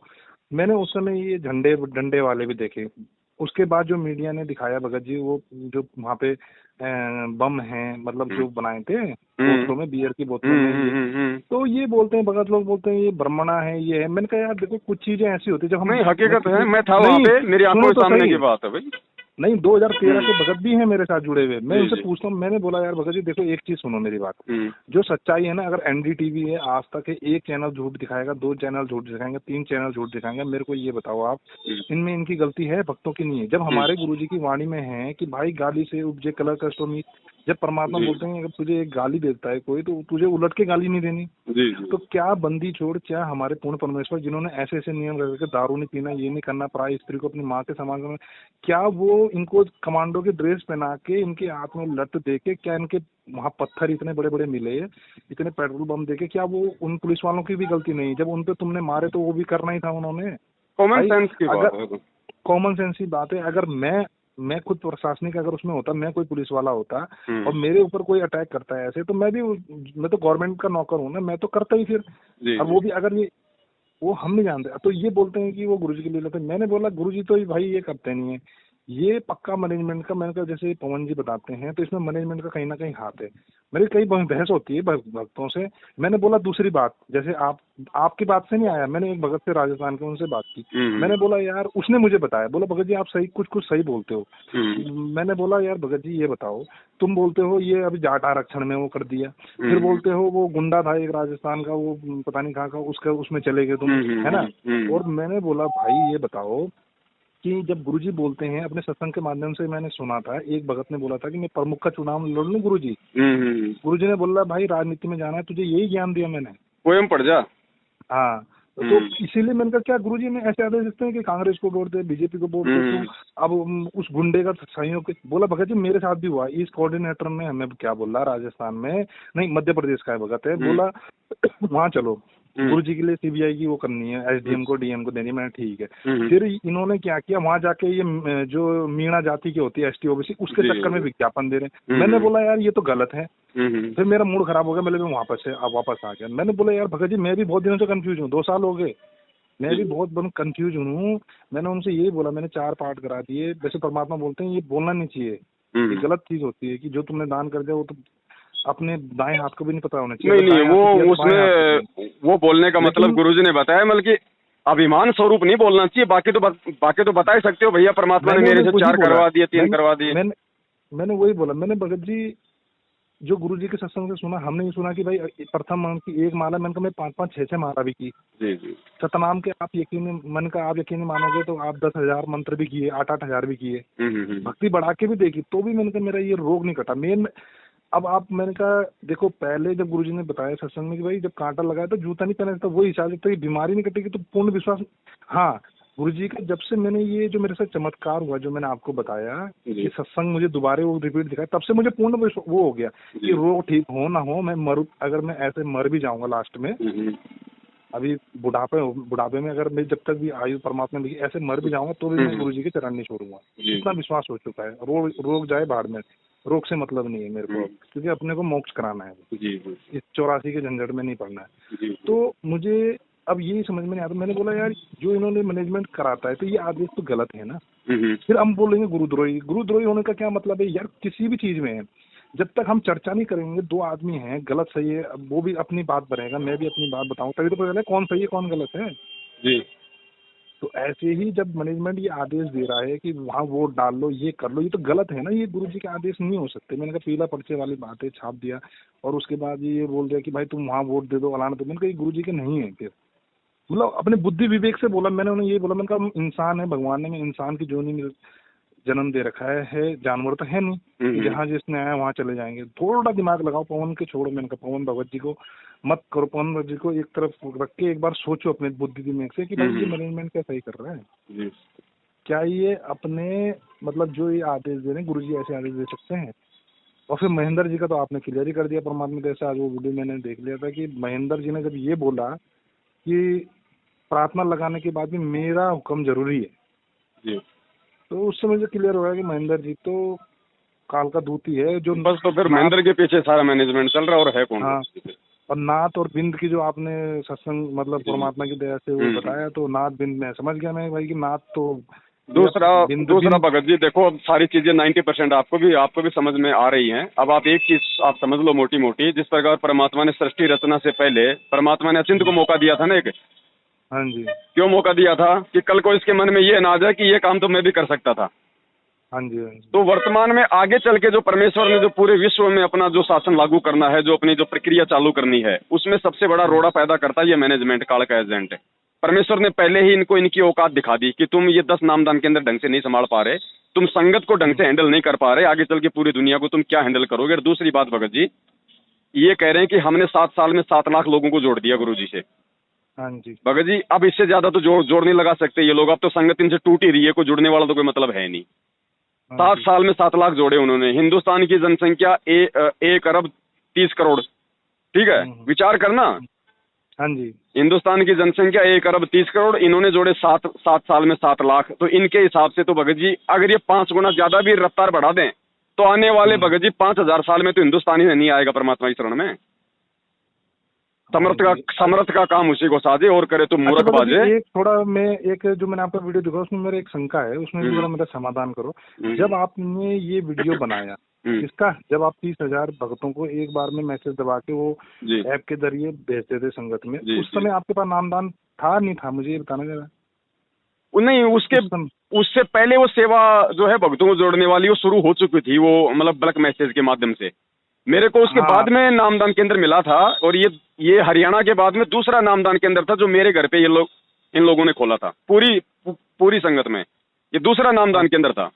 मैंने उस समय ये झंडे डंडे वाले भी देखे। उसके बाद जो मीडिया ने दिखाया भगत जी, वो जो वहाँ पे बम हैं, मतलब जो बनाए थे बोतलों में, बियर की बोतलों में, तो ये बोलते हैं भगत लोग, बोलते हैं ये ब्रह्मणा है, ये है। मैंने कहा यार देखो कुछ चीजें ऐसी होती है जब हम, नहीं हकीकत है, मैं था वहाँ पे, मेरी आंखों के सामने की बात है भाई। नहीं, 2013 के भगत भी हैं मेरे साथ जुड़े हुए। मैं उनसे जी। पूछता हूँ, मैंने बोला यार भगत जी देखो एक चीज सुनो मेरी बात, जो सच्चाई है ना, अगर एनडीटीवी है, आज तक है, एक चैनल झूठ दिखाएगा, 2 चैनल झूठ दिखाएंगे, 3 चैनल झूठ दिखाएंगे, मेरे को ये बताओ आप, इनमें इनकी गलती है, भक्तों की नहीं है? जब हमारे गुरुजी की वाणी में है कि भाई गाली से उपजे कलह कष्ट और मीत, जब परमात्मा बोलते हैं अगर तुझे एक गाली देता है कोई तो तुझे उलट के गाली नहीं देनी। तो क्या बंदी छोड़, क्या हमारे पूर्ण परमेश्वर जिन्होंने ऐसे ऐसे नियम रखे कि दारू नहीं पीना, ये नहीं करना, पराई स्त्री को अपनी माँ के समान करना, क्या वो इनको कमांडो की ड्रेस पहना के इनके हाथ में लट दे के, क्या इनके वहाँ पत्थर इतने बड़े बड़े मिले, इतने पेट्रोल बम देके, क्या वो उन पुलिस वालों की भी गलती नहीं? जब उन पे तुमने मारे तो वो भी करना ही था उन्होंने। कॉमन सेंस की बात है, कॉमन सेंस की बात है। अगर मैं खुद प्रशासनिक अगर उसमें होता, मैं कोई पुलिस वाला होता और मेरे ऊपर कोई अटैक करता है ऐसे, तो मैं तो गवर्नमेंट का नौकर हूँ ना, मैं तो करता ही फिर। अब वो भी अगर ये वो हम नहीं जानते, तो ये बोलते हैं कि वो गुरुजी के लिए लेते हैं। मैंने बोला गुरुजी तो भाई ये करते नहीं है, ये पक्का मैनेजमेंट का। मैंने कहा जैसे पवन जी बताते हैं तो इसमें मैनेजमेंट का कहीं ना कहीं हाथ है। मेरी कई बहस होती है भक्तों से। मैंने बोला दूसरी बात, जैसे आपकी बात से नहीं आया, मैंने एक भगत से राजस्थान के, उनसे बात की। मैंने बोला यार, उसने मुझे बताया, बोला भगत जी आप सही कुछ सही बोलते हो। मैंने बोला यार भगत जी ये बताओ, तुम बोलते हो ये अभी जाट आरक्षण में वो कर दिया, फिर बोलते हो वो गुंडा था एक राजस्थान का, वो पता नहीं कहाँ का, उसमें चले गए तुम, है ना। और मैंने बोला भाई ये बताओ कि जब गुरुजी बोलते हैं, अपने सत्संग के माध्यम से मैंने सुना था, एक भगत ने बोला था कि मैं प्रमुख का चुनाव लड़ लूं गुरुजी। गुरुजी ने बोला भाई राजनीति में जाना है, तुझे यही ज्ञान दिया मैंने, पोएम पढ़ जा। हाँ, तो इसीलिए मैंने कहा क्या गुरुजी ने ऐसे आदेश देते हैं कि कांग्रेस को वोट दे, बीजेपी को वोट दे, तो अब उस गुंडे का सहयोग। बोला भगत जी मेरे साथ भी हुआ, इस कोऑर्डिनेटर ने हमें क्या बोला, राजस्थान में नहीं मध्य प्रदेश का है भगत है, बोला वहाँ चलो, गुरुजी के लिए सीबीआई की वो करनी है, एसडीएम को डीएम को देनी। मैंने ठीक है। फिर इन्होंने क्या किया, वहां जाके ये जो मीणा जाति की होती है एसटी ओबीसी, उसके चक्कर में विज्ञापन दे रहे हैं। मैंने बोला यार ये तो गलत है। फिर मेरा मूड खराब हो गया, मैं वापस आ गया। मैंने बोला यार भगत जी मैं भी बहुत दिनों से कंफ्यूज हूँ, 2 साल हो गए, मैं भी बहुत कंफ्यूज हूँ। मैंने उनसे यही बोला, मैंने 4 पाठ करा दिए। वैसे परमात्मा बोलते हैं ये बोलना नहीं चाहिए, ये गलत चीज होती है कि जो तुमने दान कर दिया वो तो अपने दाएं हाथ को भी नहीं पता होना चाहिए। नहीं वो उसमें वो बोलने का मतलब गुरुजी ने बताया, मतलब कि अभिमान स्वरूप नहीं बोलना चाहिए। बाकी तो बता ही सकते हो भैया परमात्मा ने मेरे से 4 करवा दिए, 3 करवा दिए। मैंने वही बोला। मैंने भगत जी जो गुरुजी के सत्संग से सुना, हमने ये सुना कि भाई प्रथम मंत्र की एक माला मैंने कहा मैं 5-5 6-6 माला भी की। जी जी। सतनाम के आप यकीनी मानोगे तो आप 10,000 मंत्र भी किए, 8-8 हजार भी किए, भक्ति बढ़ा के भी देखी, तो भी मैंने कहा मेरा ये रोग नहीं कटा। मेन अब आप, मैंने कहा देखो पहले जब गुरुजी ने बताया सत्संग में कि भाई जब कांटा लगाया तो जूता नहीं पहना, तो वही हिसाब से तो ये बीमारी नहीं कटेगी, तो पूर्ण विश्वास। हाँ, गुरुजी का जब से मैंने ये जो मेरे साथ चमत्कार हुआ, जो मैंने आपको बताया कि सत्संग मुझे दोबारा वो रिपीट दिखाया, तब से मुझे पूर्ण वो हो गया कि रोग ठीक हो ना हो, मैं मरूं, अगर मैं ऐसे मर भी जाऊंगा लास्ट में, अभी बुढ़ापे में अगर मैं जब तक भी आयु परमात्मा में ऐसे मर भी जाऊंगा तो भी मैं गुरुजी के चरण नहीं छोड़ूंगा। इतना विश्वास हो चुका है। रोग जाए बाहर में, रोग से मतलब नहीं है मेरे को, क्योंकि अपने को मोक्ष कराना है, इस 84 के झंझट में नहीं पड़ना है। तो मुझे अब यही समझ में नहीं आता। मैंने बोला यार जो इन्होंने मैनेजमेंट कराता है तो ये आदेश तो गलत है ना। फिर हम बोलेंगे गुरुद्रोही होने का क्या मतलब है यार? किसी भी चीज में है, जब तक हम चर्चा नहीं करेंगे, दो आदमी हैं, गलत सही है, वो भी अपनी बात बनाएगा, मैं भी अपनी बात बताऊं, तभी तो पता चले कौन सही है कौन गलत है जी। तो ऐसे ही जब मैनेजमेंट ये आदेश दे रहा है कि वहाँ वोट डाल लो, ये कर लो, ये तो गलत है ना, ये गुरुजी के आदेश नहीं हो सकते। मैंने कहा पीला पर्चे वाली बात है, छाप दिया और उसके बाद ये बोल दिया कि भाई तुम वहाँ वोट दे दो, अलाना दो। मैंने कहा ये गुरुजी के नहीं है। फिर मतलब अपने बुद्धि विवेक से बोला मैंने, उन्हें ये बोला, मैंने कहा इंसान है, भगवान ने इंसान की जोनी में जन्म दे रखा है, जानवर तो है नहीं जहाँ जिसने आया वहाँ चले जाएंगे। थोड़ा दिमाग लगाओ, पवन के छोड़ो। मैंने कहा पवन भगवत जी को मत करो, पवन भगवत जी को एक तरफ रख के एक बार सोचो अपने बुद्धि दिमाग से कि भाई ये मैनेजमेंट क्या सही कर रहा है, क्या ये अपने मतलब जो ये आदेश दे रहे हैं, गुरुजी ऐसे आदेश दे सकते हैं? और फिर महेंद्र जी का तो आपने क्लियर ही कर दिया परमात्मा जैसे, आज वो वीडियो मैंने देख लिया था कि महेंद्र जी ने जब ये बोला कि प्रार्थना लगाने के बाद भी मेरा हुक्म जरूरी है, तो उस समय से क्लियर हो गया कि महेंद्र जी तो काल का दूत ही है जो बस। तो फिर महेंद्र के पीछे सारा मैनेजमेंट चल रहा है, और है कौन? हाँ, और नाथ और बिंद की जो आपने सत्संग मतलब परमात्मा की दया से वो बताया, तो नाथ बिंद में समझ गया मैं भाई कि नाथ तो दूसरा भगत जी देखो, अब सारी चीजें 90% आपको भी समझ में आ रही हैं। अब आप एक चीज आप समझ लो मोटी मोटी, जिस प्रकार परमात्मा ने सृष्टि रचना से पहले परमात्मा ने अचिंत को मौका दिया था ना एक। हाँ जी। क्यों मौका दिया था? कि कल को इसके मन में ये ना आ जाए कि ये काम तो मैं भी कर सकता था। हाँ जी। तो वर्तमान में आगे चल के जो परमेश्वर ने जो पूरे विश्व में अपना जो शासन लागू करना है, जो अपनी जो प्रक्रिया चालू करनी है, उसमें सबसे बड़ा रोड़ा पैदा करता है ये मैनेजमेंट, काल का एजेंट है। परमेश्वर ने पहले ही इनको इनकी औकात दिखा दी कि तुम ये 10 नामदान के अंदर ढंग से नहीं संभाल पा रहे, तुम संगत को ढंग से हैंडल नहीं कर पा रहे, आगे चल के पूरी दुनिया को तुम क्या हैंडल करोगे। और दूसरी बात भगत जी, ये कह रहे हैं कि हमने 7 साल में 7 लाख लोगों को जोड़ दिया गुरु जी से। हाँ जी भगत जी, अब इससे ज्यादा तो जोड़ नहीं लगा सकते ये लोग। अब तो संगत इनसे टूट ही रही है, कोई जुड़ने वाला तो कोई मतलब है नहीं। 7 साल में 7 लाख जोड़े उन्होंने। हिंदुस्तान की जनसंख्या 1 अरब 30 करोड़, ठीक है, विचार करना। हाँ जी। हिंदुस्तान की जनसंख्या 1 अरब 30 करोड़, इन्होंने जोड़े 7 साल में 7 लाख। तो इनके हिसाब से तो भगत जी अगर ये 5 गुना ज्यादा भी रफ्तार बढ़ा दें तो आने वाले भगत जी 5000 साल में तो हिंदुस्तान ही नहीं आएगा परमात्मा की शरण में। समर्थ का काम उसी को साजे और करे तो मूर्ख बाजे। एक थोड़ा मैं एक जो मैंने आपका वीडियो देखा उसमें मेरा एक शंका है, उसमें भी थोड़ा मेरा समाधान करो। जब आपने ये वीडियो बनाया इसका, जब आप 30,000 भक्तों को एक बार में मैसेज दबा के वो ऐप के जरिए भेजते थे संगत में, उस समय आपके पास नामदान था नहीं था? मुझे ये बताना जरा। नहीं, उससे पहले वो सेवा जो है भक्तों को जोड़ने वाली वो शुरू हो चुकी थी, वो मतलब बल्क मैसेज के माध्यम से। मेरे को उसके बाद में नामदान केंद्र मिला था, और ये हरियाणा के बाद में दूसरा नामदान केंद्र था जो मेरे घर पे इन लोगों ने खोला था। पूरी संगत में ये दूसरा नामदान केंद्र था।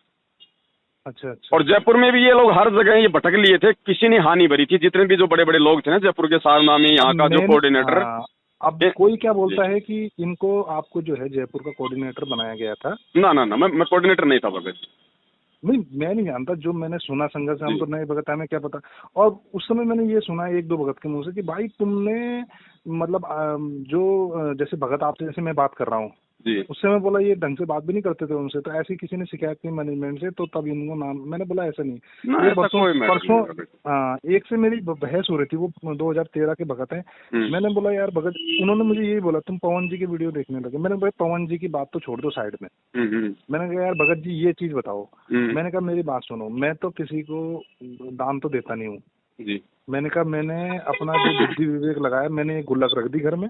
अच्छा। और जयपुर में भी ये लोग हर जगह ये भटक लिए थे, किसी ने हानि भरी थी। जितने भी जो बड़े बड़े लोग थे ना जयपुर के सारनामी, यहाँ का जो कोऑर्डिनेटर। अब कोई क्या बोलता है कि इनको आपको जो है जयपुर का कोऑर्डिनेटर बनाया गया था। ना, मैं कोऑर्डिनेटर नहीं था भगत। नहीं, मैं नहीं जानता, जो मैंने सुना संगत से, हम तो नए भगत हमें क्या पता। और उस समय मैंने ये सुना 1-2 भगत के मुंह से कि भाई तुमने मतलब जो जैसे भगत आपसे जैसे मैं बात कर रहा हूँ, उस समय बोला ये ढंग से बात भी नहीं करते थे उनसे, तो ऐसी किसी ने शिकायत की मैनेजमेंट से, तो तब इनको नाम। मैंने बोला ऐसा नहीं। परसों एक से मेरी बहस हो रही थी, वो 2013 के भगत हैं। मैंने बोला यार भगत, उन्होंने मुझे यही बोला तुम पवन जी की वीडियो देखने लगे। मैंने बोला पवन जी की बात तो छोड़ दो साइड में। मैंने कहा यार भगत जी ये चीज बताओ। मैंने कहा मेरी बात सुनो, मैं तो किसी को दान तो देता नहीं हूँ। मैंने कहा मैंने अपना जो बुद्धि विवेक लगाया, मैंने गुल्लक रख दी घर में।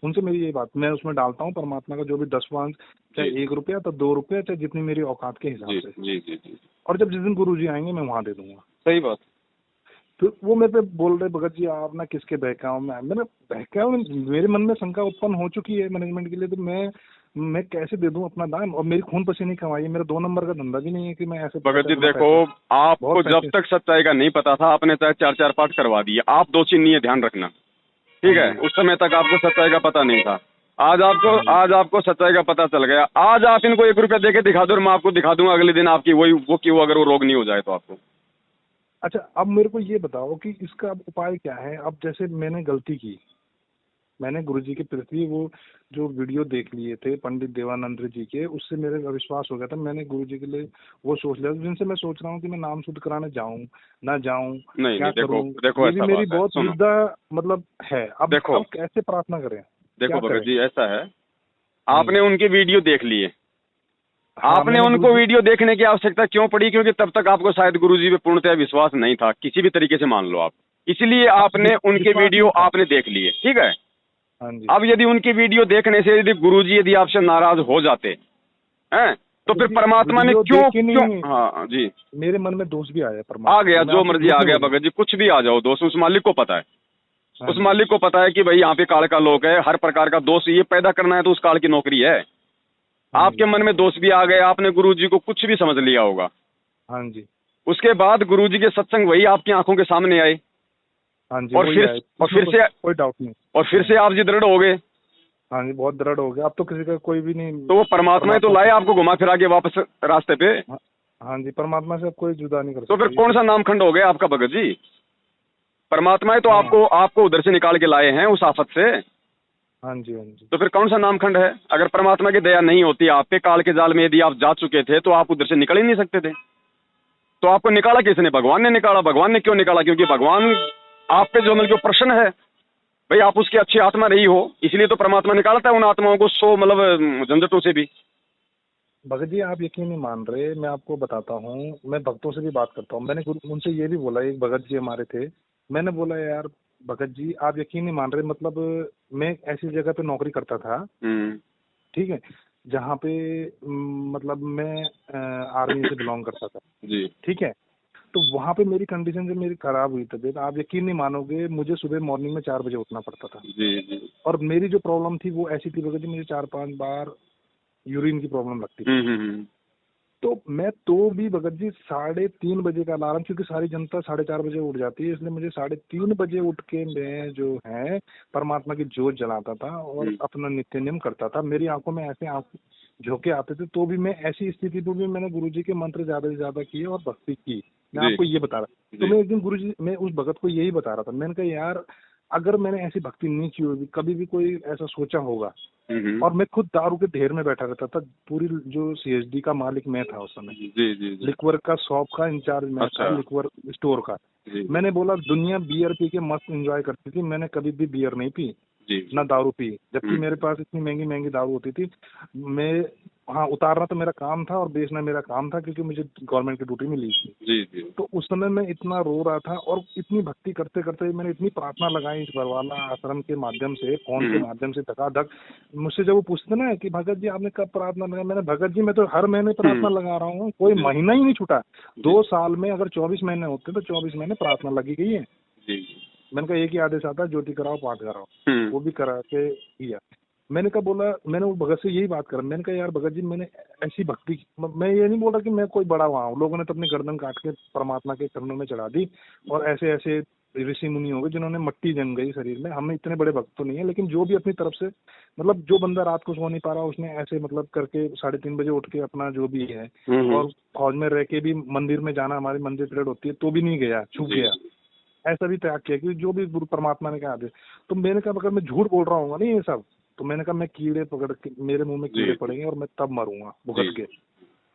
उनसे मेरी ये बात, मैं उसमें डालता हूँ परमात्मा का जो भी 10 वांस, चाहे 1 रुपया तो 2 रुपया, चाहे जितनी मेरी औकात के हिसाब से। और जब जिस दिन गुरु जी आएंगे मैं वहां दे दूंगा। सही बात। तो वो मेरे पे बोल रहे भगत जी आप ना किसके बहकाओ में, मैंने बहकाओ, मेरे मन में शंका उत्पन्न हो चुकी है मैनेजमेंट के लिए, तो मैं कैसे दे दूं अपना दाम, और मेरी खून पसीने की कमाई है, मेरा 2 नंबर का धंधा भी नहीं है कि मैं ऐसे भगत जी पैसे देखो, आपको बहुत जब पैसे। तक सच्चाई का नहीं पता था आपने चाहे 4-4 पाठ करवा दिए, आप 2 चीज नहीं है, ध्यान रखना, हाँ ठीक है। जी, उस समय तक आपको सच्चाई का पता नहीं था, हाँ जी। आज आपको सच्चाई का पता चल गया। आज आप इनको 1 रुपया दे के दिखा दो और मैं आपको दिखा दूंगा अगले दिन आपकी वो क्यों, अगर वो रोग नहीं हो जाए तो आपको। अच्छा अब मेरे को ये बताओ कि इसका अब उपाय क्या है। अब जैसे मैंने गलती की, मैंने गुरुजी के प्रति वो जो वीडियो देख लिए थे पंडित देवानंद जी के, उससे मेरे विश्वास हो गया था, मैंने गुरुजी के लिए वो सोच लिया, जिनसे मैं सोच रहा हूँ कि मैं नाम शुद्ध कराने जाऊं ना जाऊं, नहीं क्या नहीं, देखो करूं, देखो ये भी ऐसा मेरी बात है, बहुत सुनो, दुविधा मतलब है। देखो अब कैसे प्रार्थना करें, देखो क्या भगत करें। जी ऐसा है, हम्म, आपने उनकी वीडियो देख लिए, हाँ आपने मैंने उनको गुरुजी। वीडियो देखने की आवश्यकता क्यों पड़ी, क्योंकि तब तक आपको शायद गुरुजी पे पूर्णतः विश्वास नहीं था, किसी भी तरीके से मान लो आप, इसलिए हाँ, आपने उनके विश्वास वीडियो नहीं था। आपने देख लिए, ठीक है। हाँ जी। अब यदि उनकी वीडियो देखने से यदि गुरुजी यदि आपसे नाराज हो जाते हैं, तो फिर गुरुजी परमात्मा ने वीडियो क्यों देख के क्यों, नहीं, हाँ जी, मेरे मन में दोष भी आया आ परमात्मा गया से, मैं जो आपको मर्जी झूठ आ नहीं गया बोलूंगा। भगत जी, कुछ भी आ जाओ दोस्त, उस मालिक को पता है, हाँ उस जी। मालिक को पता है कि भाई यहाँ पे काल का लोक है, हर प्रकार का दोष ये पैदा करना है तो उस काल की नौकरी है। हाँ आपके जी। मन में दोष भी आ गए, आपने गुरुजी को कुछ भी समझ लिया होगा, हाँ जी। उसके बाद गुरुजी के सत्संग वही आपकी आंखों के सामने आए, हाँ जी और वही फिर आए, और इसमें फिर से कोई डाउट नहीं। और फिर हाँ से आप जी दृढ़ हो गए, हाँ जी, बहुत दृढ़ हो गया, अब तो किसी का कोई भी नहीं। तो वो परमात्मा ही तो परमात्मा लाए से। आपको घुमा फिरा के वापस रास्ते पे। हाँ, हाँ जी, परमात्मा से अब कोई जुदा नहीं कर तो फिर सकता ये कौन सब। सा नामखंड हो गया आपका भगत जी, परमात्मा ही तो हाँ आपको आपको उधर से निकाल के लाए हैं उस आफत से, हाँ जी। हाँ जी। तो फिर कौन सा नामखंड है। अगर परमात्मा की दया नहीं होती आप पे, काल के जाल में यदि आप जा चुके थे तो आप उधर से निकल ही नहीं सकते थे। तो आपको निकाला किसने, भगवान ने निकाला। भगवान ने क्यों निकाला, क्योंकि भगवान आप पे जो मतलब प्रश्न है, भाई आप उसकी अच्छी आत्मा रही हो, इसलिए तो परमात्मा निकालता है उन आत्माओं को, सो मतलब झंझटों से भी। भगत जी आप यकीन नहीं मान रहे, मैं आपको बताता हूँ, मैं भक्तों से भी बात करता हूँ, मैंने उनसे ये भी बोला, एक भगत जी हमारे थे, मैंने बोला यार भगत जी आप यकीन नहीं मान रहे, मतलब मैं ऐसी जगह पे नौकरी करता था, ठीक है, जहाँ पे मतलब मैं आर्मी से बिलोंग करता था, जी ठीक है। तो वहाँ पे मेरी कंडीशन जब मेरी खराब हुई तबीयत, आप यकीन नहीं मानोगे, मुझे सुबह मॉर्निंग में 4 बजे उठना पड़ता था। जी जी। और मेरी जो प्रॉब्लम थी वो ऐसी थी भगत जी, मुझे 4-5 बार यूरिन की प्रॉब्लम लगती थी। हम्म। तो मैं तो भी भगत जी 3:30 बजे का अलार्म, क्योंकि सारी जनता 4:30 बजे उठ जाती है, इसलिए मुझे 3:30 बजे उठ के मैं जो है परमात्मा की जोत जलाता था और अपना नित्य नियम करता था। मेरी आंखों में ऐसे आंख झोंके आते थे, तो भी मैं ऐसी स्थिति में भी मैंने गुरुजी के मंत्र ज्यादा से ज्यादा किए और भक्ति की। मैं जी आपको ये बता रहा, तो जी। मैं एक दिन गुरुजी, मैं उस भगत को यही बता रहा था, मैंने कहा यार अगर मैंने ऐसी भक्ति नहीं की होगी, कभी भी कोई ऐसा सोचा होगा, और मैं खुद दारू के ढेर में बैठा रहता था, पूरी जो सीएसडी का मालिक मैं था उस समय, जी जी जी। लिक्वर का शॉप का इंचार्ज मैं था, अच्छा। लिक्वर स्टोर का। जी मैंने बोला दुनिया बियर पी के मस्त एंजॉय करती थी, मैंने कभी भी बियर नहीं पी, जी ना दारू पी, जबकि हम्म, मेरे पास इतनी महंगी महंगी दारू होती थी। मैं, हाँ उतारना तो मेरा काम था और बेचना मेरा काम था, क्योंकि मुझे गवर्नमेंट की ड्यूटी मिली थी। जी जी। तो उस समय मैं इतना रो रहा था, और इतनी भक्ति करते करते मैंने इतनी प्रार्थना लगाई इस बरवाला आश्रम के माध्यम से, फोन के माध्यम से, धकाधक। मुझसे जब वो पूछते ना कि भगत जी आपने कब प्रार्थना लगाई, मैंने भगत जी मैं तो हर महीने प्रार्थना लगा रहा हूँ, कोई जी महीना ही नहीं छूटा। जी 2 साल में अगर 24 महीने होते तो 24 महीने प्रार्थना लगी गई है। जी। मैंने कहा एक ही आदेश आता है, ज्योति कराओ पाठ कराओ, हम्म। वो भी करा के किया। मैंने कहा बोला, मैंने वो भगत से यही बात करा, मैंने कहा यार भगत जी मैंने ऐसी भक्ति की, मैं ये नहीं बोल रहा कि मैं कोई बड़ा वहाँ हूँ, लोगों ने तो अपनी गर्दन काट के परमात्मा के चरणों में चढ़ा दी, और ऐसे ऐसे ऋषि मुनि हो गए जिन्होंने मट्टी जम गई शरीर में। हमें इतने बड़े भक्त तो नहीं है, लेकिन जो भी अपनी तरफ से, मतलब जो बंदा रात को सो नहीं पा रहा उसने ऐसे मतलब करके 3:30 बजे उठ के अपना जो भी है, और फौज में रह के भी मंदिर में जाना, हमारी मंदिर परेड होती है तो भी नहीं गया, छूट गया, ऐसा भी त्याग किया कि जो भी गुरु परमात्मा ने कहा दे। तो मैंने कहा अगर मैं झूठ बोल रहा हूँ नहीं ये सब, तो मैंने कहा मैं कीड़े पकड़ के, मेरे मुंह में कीड़े पड़ेंगे और मैं तब मरूंगा भुगत के।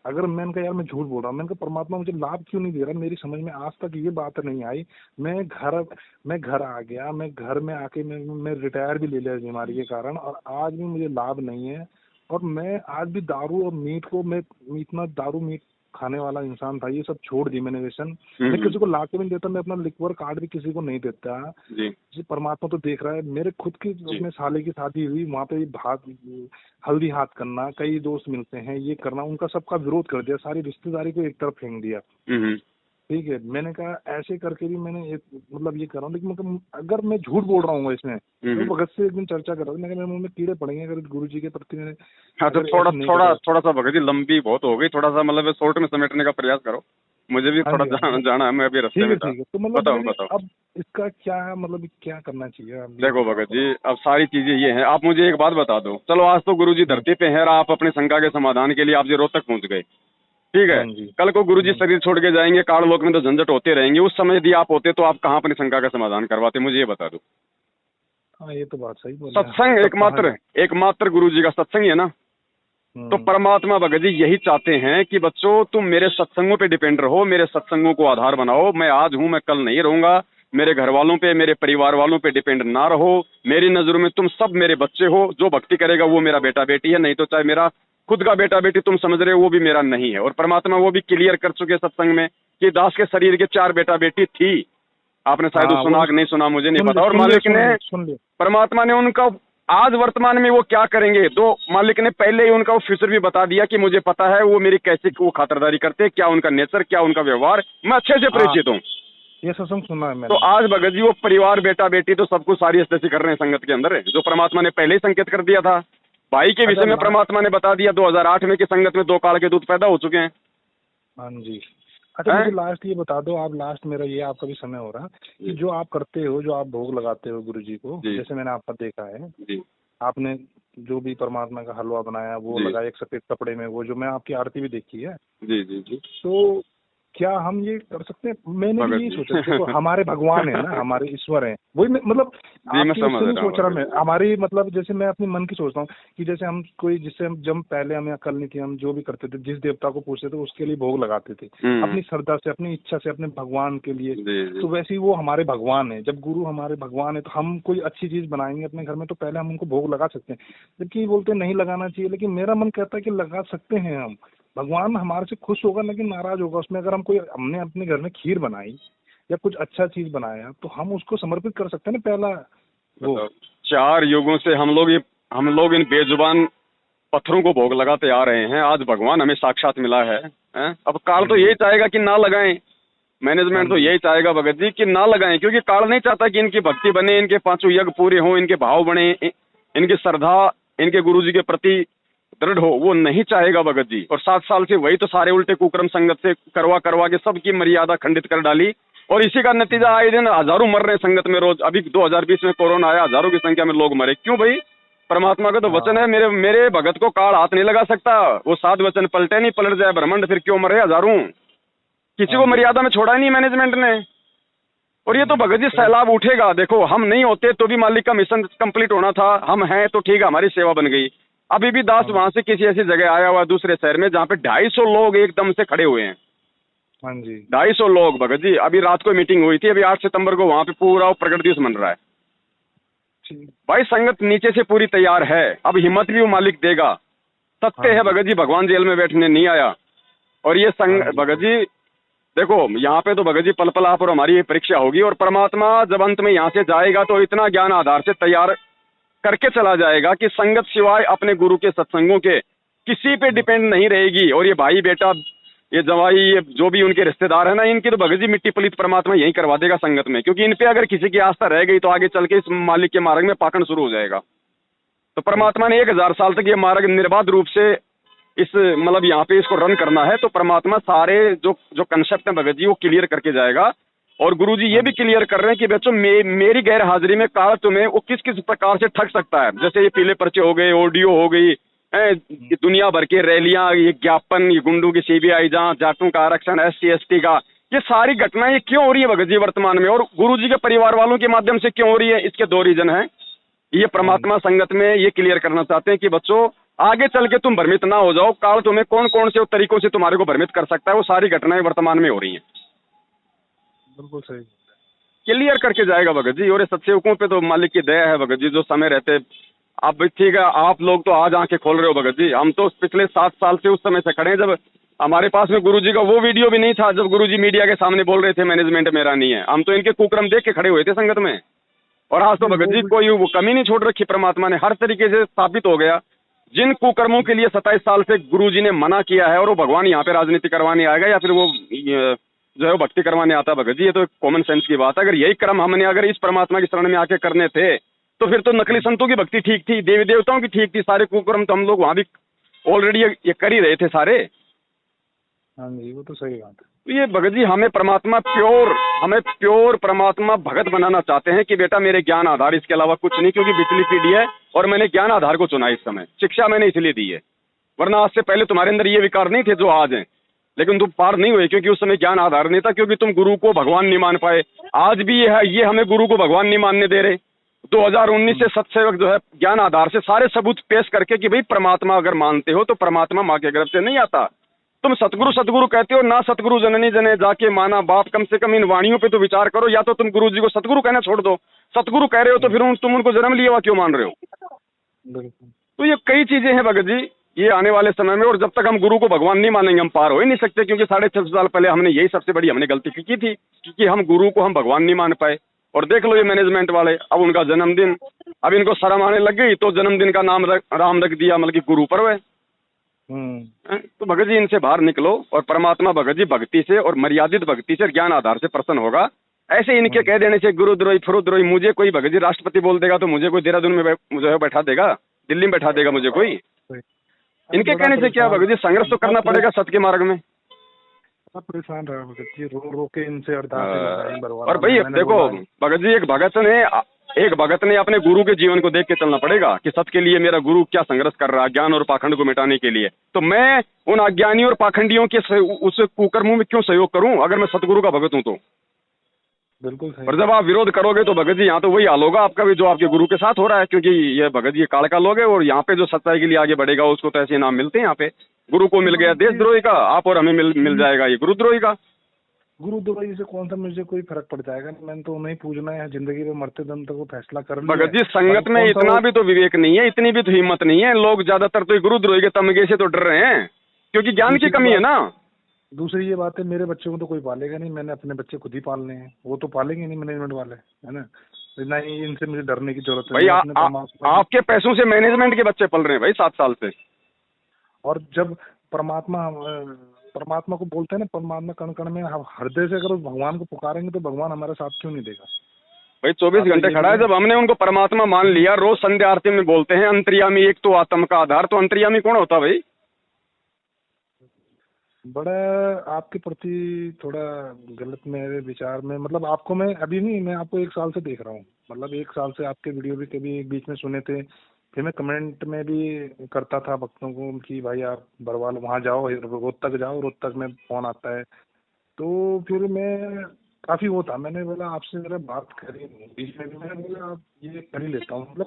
अगर मैंने कहा यार मैं झूठ बोल रहा हूँ, मैंने कहा परमात्मा मुझे लाभ क्यों नहीं दे रहा, मेरी समझ में आज तक ये बात नहीं आई। मैं घर आ गया, मैं घर में आके मैं रिटायर भी ले लिया इस बीमारी के कारण, और आज भी मुझे लाभ नहीं है। और मैं आज भी दारू और मीट को, मैं इतना दारू मीट खाने वाला इंसान था, ये सब छोड़ दी मैंने व्यसन। मैं किसी को ला के भी नहीं देता, मैं अपना लिक्वर कार्ड भी किसी को नहीं देता जी। परमात्मा तो देख रहा है। मेरे खुद की अपने साले की शादी हुई, वहाँ पे भात हल्दी हाथ करना, कई दोस्त मिलते हैं, ये करना, उनका सबका विरोध कर दिया, सारी रिश्तेदारी को एक तरफ फेंक दिया, ठीक है, मैंने कहा ऐसे करके भी मैंने एक मतलब ये कर रहा हूँ, लेकिन मतलब अगर मैं झूठ बोल रहा हूँ इसमें, तो भगत से एक दिन चर्चा कर रहा था, मैं मेरे मुंह में कीड़े पड़ेंगे अगर गुरु जी के प्रति मैंने हाँ तो अगर थोड़ा ऐसे नहीं थोड़ा करा। थोड़ा सा भगत जी लंबी बहुत हो गई, थोड़ा सा मतलब शॉर्ट में समेटने का प्रयास करो, मुझे भी हाँ थोड़ा जी, हाँ जी, जाना है, मैं अभी रास्ते ठीक है में था। ठीक है। तो मतलब बताओ भगत जी बताओ। अब इसका क्या मतलब क्या करना चाहिए, अब ये देखो बताओ भगत थोड़ा। जी, अब सारी चीजें ये हैं, आप मुझे एक बात बता दो, चलो आज तो गुरु जी धरती पे हैं और आप अपने शंका के समाधान के लिए आप जी रोहतक पहुंच गए, ठीक है। हाँ जी। कल को गुरु जी शरीर छोड़ के जाएंगे, काल लोक में तो झंझट होते रहेंगे, उस समय यदि आप होते तो आप कहाँ अपनी शंका का समाधान करवाते, मुझे ये बता दो। हाँ ये तो बात सही बोले आप, सत्संग तब कहाँ एकमात्र जा। एकमात्र गुरु जी का सत्संग ही है ना। तो परमात्मा भगत जी यही चाहते हैं कि बच्चों तुम मेरे सत्संगों पे डिपेंड रहो, मेरे सत्संगों को आधार बनाओ, मैं आज हूं, मैं कल नहीं रहूंगा, मेरे घर वालों पे, मेरे परिवार वालों पे डिपेंड ना रहो, मेरी नजरों में तुम सब मेरे बच्चे हो, जो भक्ति करेगा वो मेरा बेटा बेटी है, नहीं तो चाहे मेरा खुद का बेटा बेटी तुम समझ रहे हो वो भी मेरा नहीं है। और परमात्मा वो भी क्लियर कर चुके सत्संग में कि दास के शरीर के 4 बेटा बेटी थी, आपने शायद हाँ वो सुना कि नहीं सुना मुझे नहीं पता। और सुन लिया मालिक ने, सुन लिया। परमात्मा ने उनका आज वर्तमान में वो क्या करेंगे, तो मालिक ने पहले ही उनका वो फ्यूचर भी बता दिया कि मुझे पता है वो मेरी कैसे वो खातिरदारी करते हैं, क्या उनका नेचर, क्या उनका व्यवहार, मैं अच्छे से हाँ परिचित हूँ। ये सत्संग सुना है तो मैंने। आज भगत जी वो परिवार बेटा बेटी तो सब कुछ सारी स्थिति कर रहे हैं संगत के अंदर, जो परमात्मा ने पहले ही संकेत कर दिया था। भाई के अच्छा विषय में परमात्मा ने बता दिया 2008 में कि संगत में 2 काल के दूध पैदा हो चुके हैं। हाँ जी। अच्छा मुझे लास्ट ये बता दो आप, लास्ट मेरा ये आपका भी समय हो रहा कि जो आप करते हो, जो आप भोग लगाते हो गुरु जी को, जी जैसे मैंने आपका देखा है, जी आपने जो भी परमात्मा का हलवा बनाया वो जी लगाया एक सफेद कपड़े में, वो जो मैं आपकी आरती भी देखी है, जी जी जी तो क्या हम ये कर सकते हैं? मैंने भी भगत यही जी सोचा, देखो हमारे भगवान है ना, हमारे ईश्वर हैं, वही मतलब जी मैं आपकी समझ उससे नहीं रहा हूँ सोच रहा भगत मैं, जी। हमारी मतलब जैसे मैं अपने मन की सोचता हूँ कि जैसे हम कोई, जिससे हम जब पहले हमें अकल नहीं थी, हम जो भी करते थे, जिस देवता को पूछते थे उसके लिए भोग लगाते थे अपनी श्रद्धा से, अपनी इच्छा से, अपने भगवान के लिए। जी जी तो वैसे ही वो हमारे भगवान है, जब गुरु हमारे भगवान है तो हम कोई अच्छी चीज बनाएंगे अपने घर में तो पहले हम उनको भोग लगा सकते हैं, जबकि बोलते हैं नहीं लगाना चाहिए, लेकिन मेरा मन कहता है कि लगा सकते हैं हम। भगवान हमारे से खुश होगा लेकिन नाराज होगा उसमें, अगर हम कोई, हमने अपने घर में खीर बनाई या कुछ अच्छा चीज बनाया तो हम उसको समर्पित कर सकते हैं ना पहला वो। बताओ, 4 युगों से हम लोग इन बेजुबान पत्थरों को भोग लगाते आ रहे हैं, आज भगवान हमें साक्षात मिला है, हैं? अब काल हाँ तो जी। यही चाहेगा कि ना लगाएं, हाँ मैनेजमेंट तो जी। यही चाहेगा भगत जी कि ना लगाएं, क्योंकि काल नहीं चाहता कि इनकी भक्ति बने, इनके 5 यज्ञ पूरे हों, इनके भाव बने, इनकी श्रद्धा इनके गुरु जी के प्रति दृढ़ हो, वो नहीं चाहेगा भगत जी। और 7 साल से वही तो सारे उल्टे कुक्रम संगत से करवा करवा के सबकी मर्यादा खंडित कर डाली, और इसी का नतीजा आए दिन हजारों मर रहे हैं संगत में रोज। अभी 2020 में कोरोना आया, हजारों की संख्या में लोग मरे, क्यों भाई? परमात्मा का तो वचन है, मेरे मेरे भगत को काल हाथ नहीं लगा सकता, वो 7 वचन पलटे नहीं, पलट जाए ब्रह्मांड फिर क्यों मरे हजारों, किसी को मर्यादा में छोड़ा ही नहीं मैनेजमेंट ने। और ये तो भगत जी सैलाब उठेगा, देखो हम नहीं होते तो भी मालिक का मिशन कंप्लीट होना था, हम हैं तो ठीक है, हमारी सेवा बन गई। अभी भी दास वहां से किसी ऐसी जगह आया हुआ दूसरे शहर में जहाँ पे 250 लोग एकदम से खड़े हुए हैं, हाँ जी। 250 लोग भगत जी। अभी रात को मीटिंग हुई थी, अभी 8 सितंबर को वहां पे पूरा प्रकट दिवस मन रहा है भाई, संगत नीचे से पूरी तैयार है, अब हिम्मत भी वो मालिक देगा। सत्य है भगत जी, भगवान जेल में बैठने नहीं आया। और ये भगत जी देखो, यहाँ पे तो भगत जी पल पल आप और हमारी ये परीक्षा होगी, और परमात्मा जब अंत में यहाँ से जाएगा तो इतना ज्ञान आधार से तैयार करके चला जाएगा कि संगत सिवाय अपने गुरु के सत्संगों के किसी पे डिपेंड नहीं रहेगी। और ये भाई बेटा, ये जवाई, ये जो भी उनके रिश्तेदार है ना, इनकी तो भगत जी मिट्टी पलीत परमात्मा यही करवा देगा संगत में, क्योंकि इन पे अगर किसी की आस्था रह गई तो आगे चल के इस मालिक के मार्ग में पाखंड शुरू हो जाएगा। तो परमात्मा ने 1000 साल तक ये मार्ग निर्बाध रूप से इस मतलब यहाँ पे इसको रन करना है, तो परमात्मा सारे जो कंसेप्ट है भगत जी वो क्लियर करके जाएगा। और गुरुजी ये भी क्लियर कर रहे हैं कि बच्चों मेरी गैर हाजिरी में काल तुम्हें वो किस किस प्रकार से ठग सकता है। जैसे ये पीले पर्चे हो गए, ऑडियो हो गई, ये दुनिया भर की रैलियां, ये ज्ञापन, ये गुंडों की सीबीआई जांच, जाटों का आरक्षण, SC ST का, ये सारी घटनाएं क्यों हो रही है भगत जी वर्तमान में, और गुरुजी के परिवार वालों के माध्यम से क्यों हो रही है? इसके 2 रीजन है। ये परमात्मा संगत में ये क्लियर करना चाहते हैं कि बच्चों आगे चल के तुम भ्रमित ना हो जाओ, काल तुम्हें कौन कौन से तरीकों से तुम्हारे को भ्रमित कर सकता है, वो सारी घटनाएं वर्तमान में हो रही हैं। बिल्कुल सही क्लियर करके जाएगा भगत जी। और सत्सेवकों पे तो मालिक की दया है भगत जी, जो समय रहते। अब ठीक है, आप लोग तो आज आंखें खोल रहे हो भगत जी, हम तो पिछले 7 साल से उस समय से खड़े हैं जब हमारे पास में गुरुजी का वो वीडियो भी नहीं था, जब गुरुजी मीडिया के सामने बोल रहे थे मैनेजमेंट मेरा नहीं है। हम तो इनके कुक्रम देख के खड़े हुए थे संगत में। और आज तो भगत जी कोई वो कमी नहीं छोड़ रखी, परमात्मा ने हर तरीके से स्थापित हो गया। जिन कुकर्मों के लिए 27 साल से गुरुजी ने मना किया है, और वो भगवान यहाँ पे राजनीति करवाने आएगा या फिर वो जो है वो भक्ति करवाने आता है भगत जी, ये तो कॉमन सेंस की बात है। अगर यही कर्म हमने अगर इस परमात्मा की शरण में आके करने थे तो फिर तो नकली संतों की भक्ति ठीक थी, देवी देवताओं की ठीक थी, सारे कुकर्म तो हम लोग वहां भी ऑलरेडी ये कर ही रहे थे सारे। हाँ जी, वो तो सही बात है। तो ये भगत जी हमें प्योर परमात्मा भगत बनाना चाहते हैं कि बेटा मेरे ज्ञान आधार, इसके अलावा कुछ नहीं, क्योंकि पिछली पीढ़ी है और मैंने ज्ञान आधार को चुना। इस समय शिक्षा मैंने इसलिए दी है, वरना आज से पहले तुम्हारे अंदर ये विकार नहीं थे जो आज हैं, लेकिन तुम पार नहीं हुए क्योंकि उस समय ज्ञान आधार नहीं था, क्योंकि तुम गुरु को भगवान नहीं मान पाए। आज भी ये है, ये हमें गुरु को भगवान नहीं मानने दे रहे। 2019 से सत्सेवक जो है ज्ञान आधार से सारे सबूत पेश करके कि भाई परमात्मा अगर मानते हो तो परमात्मा माँ के गर्भ से नहीं आता। तुम सतगुरु कहते हो ना, सतगुरु जननी जने जाके माना बाप, कम से कम इन वाणियों पे तो विचार करो। या तो तुम गुरु जी को सतगुरु कहना छोड़ दो, सतगुरु कह रहे हो तो फिर तुम उनको जन्म लिया हुआ क्यों मान रहे हो? बिल्कुल। तो ये कई चीजें हैं भगत जी, ये आने वाले समय में। और जब तक हम गुरु को भगवान नहीं मानेंगे हम पार हो ही नहीं सकते, क्योंकि 650 साल पहले हमने यही सबसे बड़ी हमने गलती की थी कि हम गुरु को हम भगवान नहीं मान पाए। और देख लो ये मैनेजमेंट वाले, अब उनका जन्मदिन, अब इनको शर्म आने लग गई तो जन्मदिन का नाम राम रख दिया, मतलब कि गुरु पर्व है। तो भगत जी इनसे बाहर निकलो और परमात्मा भगत जी भक्ति से और मर्यादित भक्ति से ज्ञान आधार से प्रसन्न होगा। ऐसे इनके कह देने से गुरुद्रोही फुरुद्रोही, मुझे कोई भगत जी राष्ट्रपति बोल देगा तो मुझे कोई देहरादून में मुझे बैठा देगा, दिल्ली में बैठा देगा मुझे कोई। इनके कहने से क्या भगत जी, संघर्ष तो करना पड़ेगा सत्य के मार्ग में। परेशान रहा भगत जी, रो के इनसे अरदास। और भाई देखो भगत जी, एक भगत ने अपने गुरु के जीवन को देख के चलना पड़ेगा कि सत्य के लिए मेरा गुरु क्या संघर्ष कर रहा है, ज्ञान और पाखंड को मिटाने के लिए। तो मैं उन अज्ञानियों और पाखंडियों के उस कुकर्मों में क्यों सहयोग करूं अगर मैं सतगुरु का भगत हूं तो? बिल्कुल सही। और जब आप विरोध करोगे तो भगत जी यहाँ तो वही हाल होगा आपका भी जो आपके गुरु के साथ हो रहा है, क्योंकि ये भगत जी काल का लोग है और यहाँ पे जो सच्चाई के लिए आगे बढ़ेगा उसको तो ऐसे नाम मिलते हैं। यहाँ पे गुरु को मिल गया देशद्रोही का, आप और हमें मिल जाएगा ये गुरुद्रोही का। गुरुद्रोही से कौन सा मुझे कोई फर्क पड़ जाएगा? मैंने तो उन्हें पूछना है, जिंदगी में मरते दम तक वो फैसला कर लिया। भगत जी संगत में इतना भी तो विवेक नहीं है, इतनी भी तो हिम्मत नहीं है। लोग ज्यादातर तो गुरुद्रोही के तमगे से तो डर रहे हैं क्योंकि ज्ञान की कमी है ना। दूसरी ये बात है, मेरे बच्चे को तो कोई पालेगा नहीं, मैंने अपने बच्चे खुद ही पालने हैं, वो तो पालेंगे नहीं मैनेजमेंट वाले, है ना। ना ही इनसे मुझे डरने की जरूरत है भाई। आपके पैसों से मैनेजमेंट के बच्चे पल रहे हैं भाई 7 साल से। और जब परमात्मा को बोलते हैं ना, परमात्मा कण कण में, हम हृदय से अगर भगवान को पुकारेंगे तो भगवान हमारा साथ क्यों नहीं देगा? भाई 24 घंटे खड़ा है। जब हमने उनको परमात्मा मान लिया, रोज संध्या आरती में बोलते हैं अंतर्यामी एक तो आत्म का आधार, तो अंतर्यामी कौन होता भाई? बड़ा आपके प्रति थोड़ा गलत मेरे विचार में, मतलब आपको मैं अभी नहीं, मैं आपको 1 साल से देख रहा हूँ, मतलब 1 साल से आपके वीडियो भी कभी एक बीच में सुने थे, फिर मैं कमेंट में भी करता था भक्तों को कि भाई आप बरवाल वहाँ जाओ, रोहतक जाओ, रोहतक में फोन आता है। तो फिर मैं काफी वो था, मैंने बोला आपसे जरा बात करी, बीच में भी मैंने बोला आप ये कर ही लेता हूँ। मतलब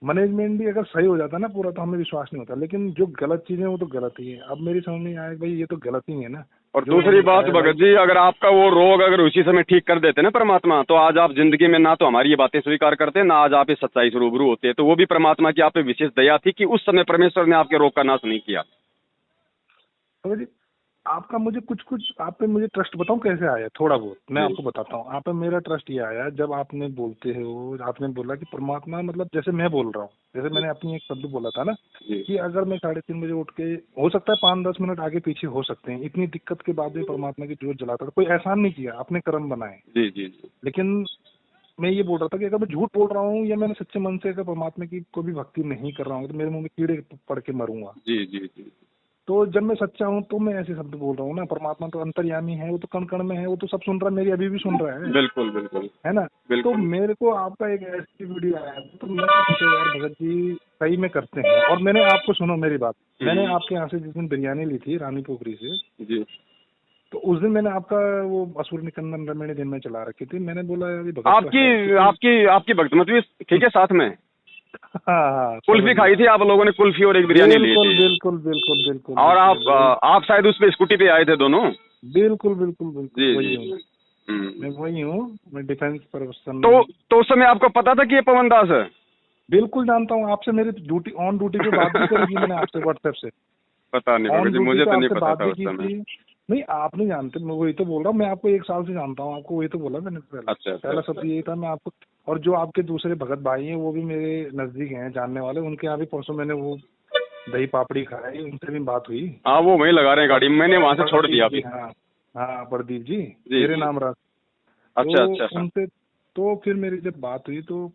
मैनेजमेंट भी अगर सही हो जाता ना पूरा तो हमें विश्वास नहीं होता, लेकिन जो गलत चीजें वो तो गलत ही है। अब मेरी समझ में आया भाई ये तो गलत ही है ना। और दूसरी बात भगत जी, अगर आपका वो रोग अगर उसी समय ठीक कर देते ना परमात्मा, तो आज आप जिंदगी में ना तो हमारी ये बातें स्वीकार करते, ना आज आप इस सच्चाई से रूबरू होते। तो वो भी परमात्मा की आप पे विशेष दया थी कि उस समय परमेश्वर ने आपके रोग का नाश नहीं किया। आपका मुझे कुछ आप पे मुझे ट्रस्ट बताऊं कैसे आया, थोड़ा बहुत मैं आपको बताता हूँ। आप पे मेरा ट्रस्ट ये आया जब आपने बोलते हो, आपने बोला कि परमात्मा, मतलब जैसे मैं बोल रहा हूँ, जैसे मैंने अपनी एक शब्द बोला था ना कि अगर मैं 3:30 बजे उठ के, हो सकता है 5-10 मिनट आगे पीछे हो सकते हैं, इतनी दिक्कत के बाद भी परमात्मा की जोत जलाता था। कोई एहसान नहीं किया, अपने कर्म बनाए। जी। लेकिन मैं ये बोल रहा था कि अगर मैं झूठ बोल रहा हूँ या मैंने सच्चे मन से अगर परमात्मा की कोई भी भक्ति नहीं कर रहा हूँ तो मेरे मुंह में कीड़े पड़ के मरूंगा। जी। तो जब मैं सच्चा हूँ तो मैं ऐसे शब्द बोल रहा हूँ ना। परमात्मा तो अंतर्यामी है, वो तो कण कण में है, वो तो सब सुन रहा है, मेरी अभी भी सुन रहा है। बिल्कुल है ना। तो मेरे को आपका एक ऐसी वीडियो आया तो मैं सोचा यार भगत जी सही में करते हैं। और मैंने आपको, सुनो मेरी बात, मैंने आपके यहाँ से जिस दिन बिरयानी ली थी रानी पोखरी से जी, तो उस दिन मैंने आपका वो असुर निकंदन रमणी दिन में चला रखी थी। मैंने बोला भगत आपकी भक्तमत भी ठीक है साथ में। हाँ, कुल्फी खाई थी आप लोगों ने, कुल्फी और एक बिरयानी ली थी। बिल्कुल। और आप शायद उस पे स्कूटी पे आए थे दोनों। बिल्कुल जी। मैं वही हूँ, मैं डिफेंस पर्सन। तो उस समय आपको पता था कि ये पवन दास है? बिल्कुल जानता हूँ। आपसे मेरी ड्यूटी ऑन ड्यूटी पे बात भी करी थी मैंने आपसे व्हाट्सएप से। पता नहीं मुझे तो नहीं पता था उस समय। नहीं आप नहीं जानते, मैं वही तो बोल रहा हूँ। मैं आपको 1 साल से जानता हूँ, आपको वही तो बोला मैंने पहले। अच्छा। पहला शब्द यही था मैं आपको। और जो आपके दूसरे भगत भाई हैं वो भी मेरे नजदीक हैं जानने वाले, उनके यहाँ भी परसों मैंने वो दही पापड़ी खाई, उनसे भी बात हुई। हाँ वो वहीं लगा रहे हैं गाड़ी में, मैंने वहाँ से छोड़ दिया अभी। हाँ हाँ प्रदीप जी, जी मेरे जी। नाम रहा। अच्छा तो अच्छा। उनसे तो फिर मेरी जब बात हुई तो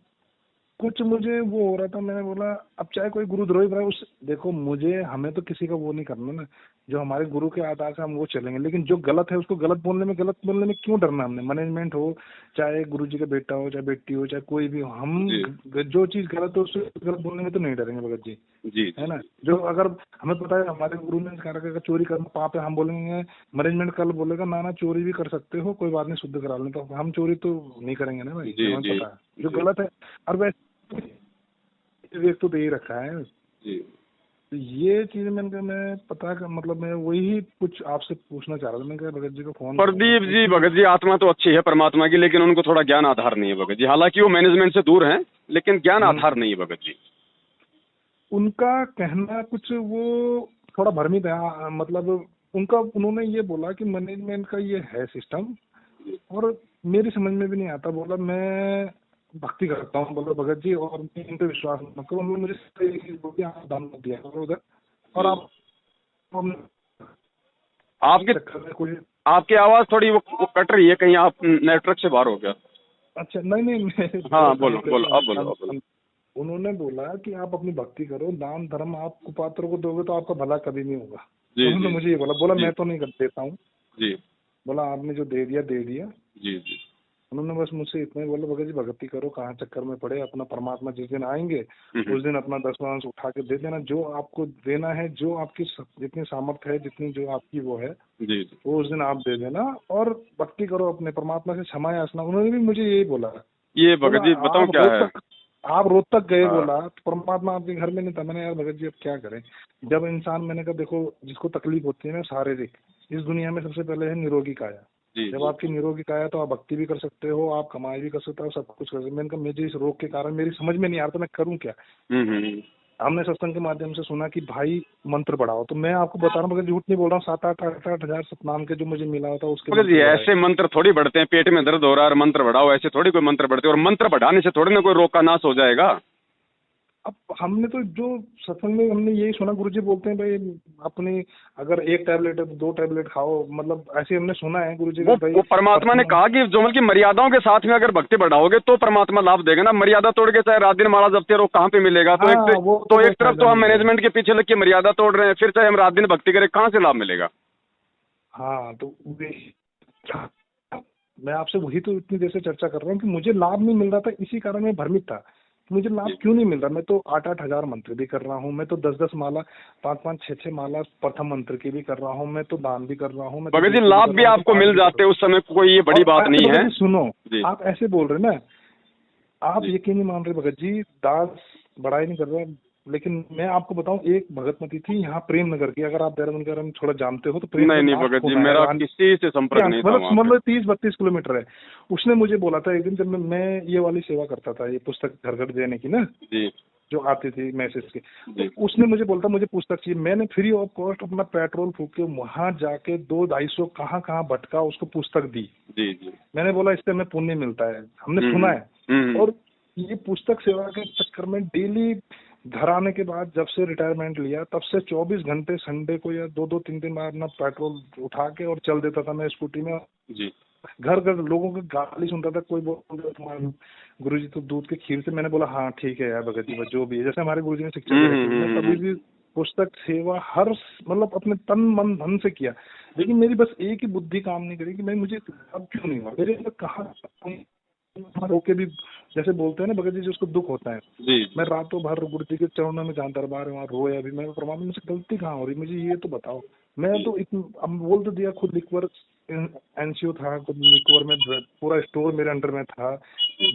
कुछ मुझे वो हो रहा था, मैंने बोला अब चाहे कोई गुरुद्रोही रहा उस, देखो मुझे, हमें तो किसी का वो नहीं करना ना, जो हमारे गुरु के आधार से हम वो चलेंगे, लेकिन जो गलत है उसको गलत बोलने में क्यों डरना हमने। मैनेजमेंट हो, चाहे गुरु जी का बेटा हो, चाहे बेटी हो, चाहे कोई भी हो, हम जी जो चीज गलत है उससे गलत बोलने में तो नहीं डरेंगे भगत जी, जी है जी। ना। जो अगर हमें पता है हमारे गुरु ने कहा कि चोरी करना पाप है, हम बोलेंगे, मैनेजमेंट कल बोलेगा ना ना चोरी भी कर सकते हो, कोई बात नहीं शुद्ध करा लें, तो हम चोरी तो नहीं करेंगे ना भाई, जी हमें जी पता है जो जी गलत है। और वैसे विवेक तो दे ही रखा है। जी। तो ये चीज मैंने कहा, मैं पता कर, मतलब मैं वही कुछ आपसे पूछना चाह रहा था, मैं कहा भगत जी को फोन करूंगा प्रदीप जी, क्योंकि भगत जी आत्मा तो अच्छी है परमात्मा की, लेकिन उनको थोड़ा ज्ञान आधार नहीं है भगत जी। हालांकि वो मैनेजमेंट से दूर हैं, लेकिन ज्ञान आधार नहीं है भगत जी। उनका कहना कुछ वो थोड़ा भ्रमित है, मतलब उनका, उन्होंने ये बोला कि मैनेजमेंट का ये है सिस्टम, और मेरी समझ में भी नहीं आता। बोला मैं भक्ति करता हूँ, बोला भगत जी, और मैं इन पे विश्वास मत करो। उन्होंने मुझे एक चीज बोली, आप दान मत दिया करो उधर, और जी। आप आपके चक्कर में कोई, आपकी आवाज थोड़ी वो कट रही है, कहीं आप नेटवर्क से बाहर हो गया। अच्छा नहीं नहीं, मैं थोड़ा हाँ काम बोलो बोलो, लेके अब बोलो अब बोलो। उन्होंने बोला कि आप अपनी भक्ति करो, दान धर्म आप कुपात्रों को दोगे तो आपका भला कभी नहीं होगा। जी उन्होंने जी मुझे ये बोला, बोला जी मैं तो नहीं कर देता हूँ, जी बोला आपने जो दे दिया दे दिया। जी जी। उन्होंने बस मुझसे इतना ही बोला, भगत जी भक्ति करो, कहाँ चक्कर में पड़े, अपना परमात्मा जिस दिन आएंगे हम्म, उस दिन अपना 10 मांस उठा के दे देना, जो आपको देना है, जो आपकी जितनी सामर्थ्य है, जितनी जो आपकी वो है, जी जी। वो उस दिन आप दे देना, और भक्ति करो अपने परमात्मा से, क्षमा याचना। उन्होंने भी मुझे यही बोला। ये बोला भगत जी बताऊं क्या है। आप रोज तक गए, हाँ बोला तो परमात्मा आपके घर में नहीं था। मैंने यार भगत जी अब क्या करें, जब इंसान, मैंने कहा देखो जिसको तकलीफ होती है ना शारीरिक, इस दुनिया में सबसे पहले है निरोगी काया। जी जब जी। आपकी निरोगी काया तो आप भक्ति भी कर सकते हो, आप कमाई भी कर सकते हो, सब कुछ कर सकते हो। मैंने कहा मुझे इस रोग के कारण मेरी समझ में नहीं आ रहा, तो मैं करूँ क्या। हम्म। हमने सत्संग के माध्यम से सुना कि भाई मंत्र बढ़ाओ, तो मैं आपको बता रहा हूँ, मगर झूठ नहीं बोल रहा हूँ, 7-8 सतनाम के जो मुझे मिला था उसके भगत जी मंत्र बढ़ाए। ऐसे मंत्र थोड़ी बढ़ते हैं, पेट में दर्द हो रहा है और मंत्र बढ़ाओ, ऐसे थोड़ी कोई मंत्र बढ़ते हैं। और मंत्र बढ़ाने से थोड़ी ना कोई रोग का नाश हो जाएगा। अब हमने तो जो सत्संग में हमने यही सुना, गुरुजी बोलते हैं भाई अपनी, अगर 1 टैबलेट है तो 2 टैबलेट खाओ, मतलब ऐसे हमने सुना है गुरुजी का भाई। वो परमात्मा ने कहा कि जो मतलब की मर्यादाओं के साथ में अगर भक्ति बढ़ाओगे तो परमात्मा लाभ देगा ना। मर्यादा तोड़ के चाहे रात दिन माला जपते रहो, कहाँ पे मिलेगा। तो हाँ वो तो कोई एक तरफ फायदा तो हम नहीं है। मैनेजमेंट के पीछे लग के मर्यादा तोड़ रहे हैं, फिर चाहे हम रात दिन भक्ति करें, कहाँ से लाभ मिलेगा। हाँ तो मैं आपसे वही तो इतनी देर से चर्चा कर रहा हूँ कि मुझे लाभ नहीं मिल रहा था, इसी कारण मैं भ्रमित था कि मुझे लाभ जी क्यों नहीं मिल रहा। मैं तो 8-8 हजार मंत्र भी कर रहा हूँ, मैं तो 10-10 माला, 5-5, 6-6 माला प्रथम मंत्र की भी कर रहा हूँ, मैं तो दान भी कर रहा हूँ, मैं तो भगत जी देती भी लाभ कर भी रहा हूँ, तो आपको पाठ मिल भी कर रहा जाते हूँ। उस समय, कोई ये बड़ी और बात नहीं भगत है। जी सुनो, जी आप ऐसे बोल रहे ना, आप जी। यकीन नहीं मान रहे भगत जी, दास बड़ाई नहीं कर रहा, लेकिन मैं आपको बताऊं, एक भगतमती थी यहाँ प्रेम नगर की, अगर आप देहरादून के बारे में थोड़ा जानते हो तो प्रेम नहीं नगर नहीं लास्ट भगत जी, होना है मेरा किसी से संपर्क नहीं था मतलब वहाँ समझ पे। लो 30-32 किलोमीटर है। उसने मुझे बोला था एक दिन, जब मैं ये वाली सेवा करता था, ये पुस्तक घर घर देने की ना, जी जो आती थी मैसेज की, तो जी उसने मुझे बोलता मुझे पुस्तक चाहिए। मैंने फ्री ऑफ कॉस्ट अपना पेट्रोल फूक के वहां जाके 200-250 कहाँ कहाँ भटका, उसको पुस्तक दी। जी जी। मैंने बोला इससे हमें पुण्य मिलता है, हमने सुना है। हम्म। और ये पुस्तक सेवा के चक्कर में डेली घर आने के बाद, जब से रिटायरमेंट लिया तब से 24 घंटे संडे को या 2-2, 3 दिन बाद अपना पेट्रोल उठा के और चल देता था मैं स्कूटी में। जी घर घर लोगों की गाली सुनता था, कोई बोल रहा तुम्हारे गुरुजी तो दूध के खीर से। मैंने बोला हाँ ठीक है यार भगत जी, बस जो भी है, जैसे हमारे गुरुजी ने शिक्षा दे रखी है, मैं कभी भी पुस्तक सेवा हर मतलब अपने तन मन धन से किया। लेकिन मेरी बस एक ही बुद्धि काम नहीं करी कि मैं, मुझे अब क्यों नहीं हुआ मेरे अंदर, कहाँ होके भी, जैसे बोलते हैं ना भगत जी जिसको दुख होता है, जी मैं रातों भर गुरु जी के चरणों में, जहाँ दरबार है वहाँ रोया भी। मैं परमात्मा से गलती कहाँ हो रही, मुझे ये तो बताओ। मैं तो अब बोल तो दिया, खुद लिक्वर एनसीओ था, खुद लिक्वर में पूरा स्टोर मेरे अंडर में था,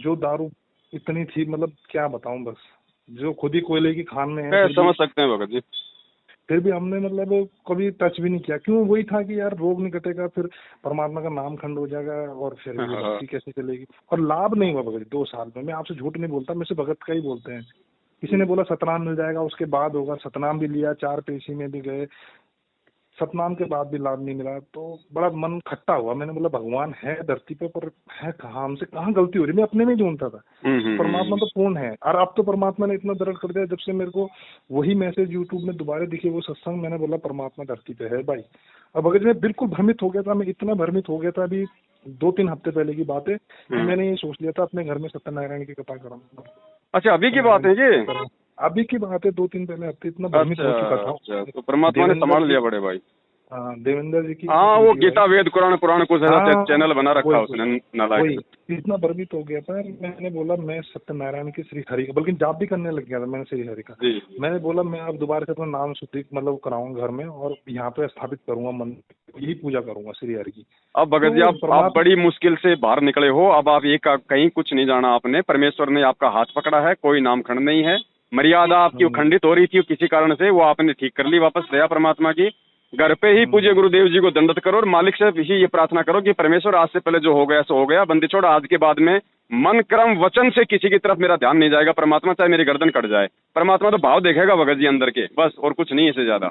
जो दारू इतनी थी, मतलब क्या बताऊं, बस जो खुद ही कोयले की खान में है, मैं फिर समझ सकते हैं भगत जी। भी हमने मतलब कभी टच भी नहीं किया। क्यों, वही था कि यार रोग नहीं कटेगा, फिर परमात्मा का नाम खंड हो जाएगा, और फिर ये हाँ, भक्ति कैसे चलेगी। और लाभ नहीं हुआ भगत जी 2 साल में, मैं आपसे झूठ नहीं बोलता, मेरे से भगत का ही बोलते हैं। किसी ने बोला सतनाम मिल जाएगा, उसके बाद होगा, सतनाम भी लिया, 4 पेशी में भी गए, सतनाम के बाद भी लाभ नहीं मिला, तो बड़ा मन खट्टा हुआ। मैंने बोला भगवान है धरती पे, पर है कहाँ, हमसे कहाँ गलती हो रही। मैं अपने में ढूंढता था, परमात्मा तो पूर्ण है। और अब तो परमात्मा ने इतना दर्द कर दिया, जब से मेरे को वही मैसेज यूट्यूब में दोबारा दिखे, वो सत्संग, मैंने बोला परमात्मा धरती पे है भाई। अब अगर मैं बिल्कुल भ्रमित हो गया था, मैं इतना भ्रमित हो गया था, अभी 2-3 हफ्ते पहले की बात है, मैंने ये सोच लिया था अपने घर में सत्यनारायण की कथा कराऊंगा। अच्छा, अभी की बात है ये? अभी की बात है, 2-3 पहले हफ्ते, इतना भ्रमित हो चुका था। अच्छा, तो परमात्मा ने संभाल लिया बड़े भाई। हाँ, देवेंद्र जी की, हाँ, वो गीता वेद कुरान पुराण कुछ हाँ, चैनल बना रखा उसने, नालायक। वही इतना भ्रमित हो गया था। मैंने बोला मैं सत्यनारायण की श्री हरि का, बल्कि जाप भी करने लग गया था मैंने श्री हरि का। मैंने बोला मैं अब दोबारा से अपना नाम शुद्धि मतलब कराऊंगा घर में, और यहाँ पे स्थापित करूंगा मंदिर, यही पूजा करूंगा श्री हरि की। अब भगत जी, आप बड़ी मुश्किल से बाहर निकले हो। अब आप ये कहीं कुछ नहीं जाना आपने, परमेश्वर ने आपका हाथ पकड़ा है, कोई नामखंड नहीं है। मर्यादा आपकी खंडित हो रही थी किसी कारण से, वो आपने ठीक कर ली वापस। दया परमात्मा की। घर पे ही पूज्य गुरुदेव जी को दंडवत करो, और मालिक से ही ये प्रार्थना करो कि परमेश्वर आज से पहले जो हो गया सो हो गया, बंदी छोड़। आज के बाद में मन कर्म वचन से किसी की तरफ मेरा ध्यान नहीं जाएगा। परमात्मा चाहे मेरी गर्दन कट जाए, परमात्मा तो भाव देखेगा भगत जी अंदर के, बस, और कुछ नहीं इससे ज्यादा।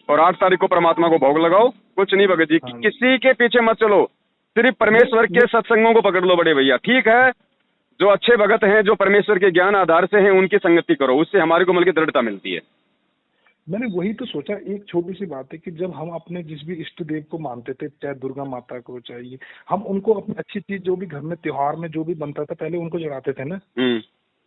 और 8 तारीख को परमात्मा को भोग लगाओ, कुछ नहीं भगत जी, किसी के पीछे मत चलो, सिर्फ परमेश्वर के सत्संगों को पकड़ लो बड़े भैया। ठीक है, जो अच्छे भगत हैं, जो परमेश्वर के ज्ञान आधार से हैं, उनकी संगति करो, उससे हमारे को मन की दृढ़ता मिलती है। मैंने वही तो सोचा। एक छोटी सी बात है कि जब हम अपने जिस भी इष्ट देव को मानते थे, चाहे दुर्गा माता को, चाहिए, हम उनको अपनी अच्छी चीज जो भी घर में त्योहार में जो भी बनता था पहले उनको चढ़ाते थे ना,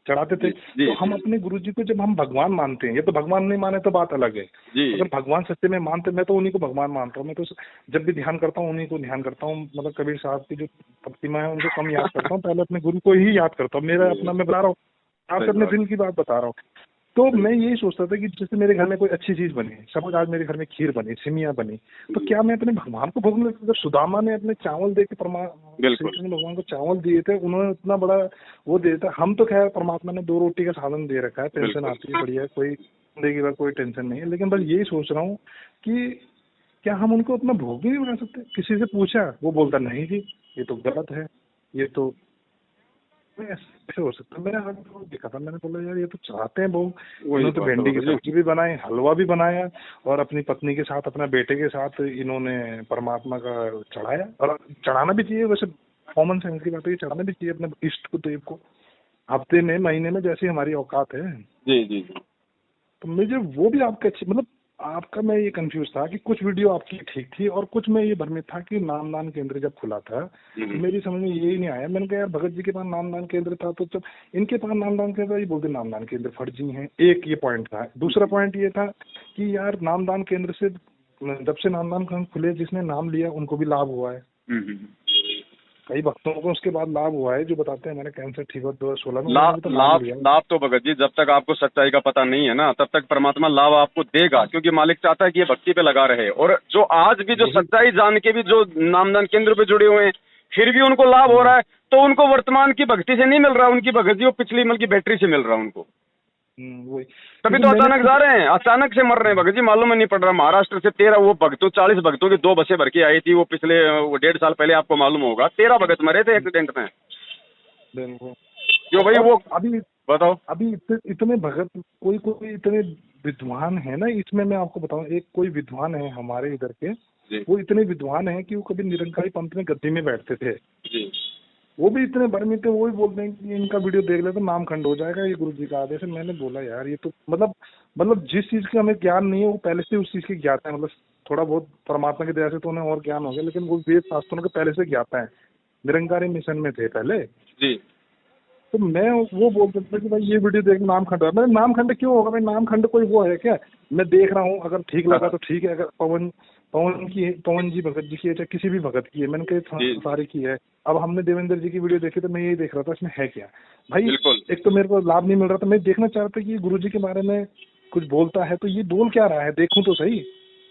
चढ़ाते थे। तो हम अपने गुरु जी को जब हम भगवान मानते हैं, ये तो भगवान नहीं माने तो बात अलग है, अगर भगवान सच्चे में मानते, मैं तो उन्हीं को भगवान मानता हूँ। मैं तो जब भी ध्यान करता हूँ उन्हीं को ध्यान करता हूँ। मतलब कबीर साहब की जो प्रतिमा है उनको कम याद करता हूँ, पहले अपने गुरु को ही याद करता हूँ। मेरा अपना मैं बता रहा हूँ, आप अपने दिल की बात बता रहा हूँ। तो मैं यही सोचता था कि जैसे मेरे घर में कोई अच्छी चीज बनी, सपोज आज मेरे घर में खीर बनी, सिमिया बनी, तो क्या मैं अपने भगवान को भोग लेता? जब सुदामा ने अपने चावल दे के श्री कृष्ण भगवान को चावल दिए थे, उन्होंने इतना बड़ा वो दे दिया। हम तो खैर परमात्मा ने 2 रोटी का साधन दे रखा है, पेंशन आती है, बढ़िया, कोई जिंदगी भर कोई टेंशन नहीं है। लेकिन बस यही सोच रहा हूँ कि क्या हम उनको अपना भोग भी नहीं बना सकते? किसी से पूछा, वो बोलता नहीं जी ये तो गलत है, ये तो ऐसे हो सकता है। मैंने आगे देखा था, मैंने बोला यार ये तो चाहते हैं लोग, इन्होंने तो भिंडी की सब्जी भी बनाई, हलवा भी बनाया, और अपनी पत्नी के साथ, अपने बेटे के साथ इन्होंने परमात्मा का चढ़ाया। और चढ़ाना भी चाहिए, वैसे कॉमन सेंस की बात है, चढ़ाना भी चाहिए अपने इष्ट को, देव को, हफ्ते में, महीने में, जैसी हमारी औकात है। जी जी। तो मुझे वो भी आपके अच्छी, मतलब आपका, मैं ये कंफ्यूज था कि कुछ वीडियो आपकी ठीक थी और कुछ में ये भ्रमित था कि नामदान केंद्र जब खुला था, तो मेरी समझ में यही नहीं आया। मैंने कहा यार भगत जी के पास नामदान केंद्र था, तो जब इनके पास नामदान केंद्र, ये बोलते नामदान केंद्र फर्जी हैं। एक ये पॉइंट था। दूसरा पॉइंट ये था कि यार नामदान केंद्र से, जब से नामदान केंद्र खुले, जिसने नाम लिया उनको भी लाभ हुआ है, कई भक्तों को उसके बाद लाभ हुआ है, जो बताते हैं मैंने कैंसर ठीक हुआ 2016 में। लाभ तो भगत जी, जब तक आपको सच्चाई का पता नहीं है ना, तब तक परमात्मा लाभ आपको देगा, क्योंकि मालिक चाहता है कि ये भक्ति पे लगा रहे। और जो आज भी जो सच्चाई जान के भी जो नामदान केंद्र पे जुड़े हुए हैं, फिर भी उनको लाभ हो रहा है, तो उनको वर्तमान की भक्ति से नहीं मिल रहा, उनकी भगत जी वो पिछली मल की बैटरी से मिल रहा है उनको। तभी तो अचानक जा रहे हैं, अचानक से मर रहे हैं भगत जी, मालूम नहीं पड़ रहा। महाराष्ट्र से 13 वो भक्तों, 40 भक्तों की 2 बसें भर के आई थी, वो पिछले 1.5 साल पहले, आपको मालूम होगा, 13 भगत मरे थे एक्सीडेंट में। क्यों भाई? वो अभी बताओ, अभी इतने भगत, कोई इतने विद्वान है ना, इसमें मैं आपको बताऊं, एक कोई विद्वान है हमारे इधर के, वो इतने विद्वान है कि वो कभी निरंकारी पंथ में गद्दी में बैठते थे, वो भी इतने भ्रमित थे, वो भी बोलते हैं कि इनका वीडियो देख ले तो नाम खंड हो जाएगा, ये गुरु जी का आदेश है। मैंने बोला यार ये तो मतलब जिस चीज का हमें ज्ञान नहीं है वो पहले से उस चीज की ज्ञाता है, मतलब थोड़ा बहुत परमात्मा की दया से तो उन्हें और ज्ञान हो गया, लेकिन वो वेद शास्त्रों के पहले से ज्ञाता है, निरंकारी मिशन में थे पहले जी। तो मैं वो बोलता था कि भाई ये वीडियो देख, नाम खंड है। मैंने नाम खंड क्यों होगा भाई? नाम खंड कोई वो है क्या? मैं देख रहा हूँ, अगर ठीक लगा तो ठीक है, अगर पवन जी भगत जी की है, चाहे किसी भी भगत की है, मैंने कही सारी की है। अब हमने देवेंद्र जी की वीडियो देखी तो मैं यही देख रहा था इसमें है क्या भाई। एक तो मेरे को लाभ नहीं मिल रहा था, मैं देखना चाहता कि गुरु जी के बारे में कुछ बोलता है तो ये बोल क्या रहा है, देखूं तो सही।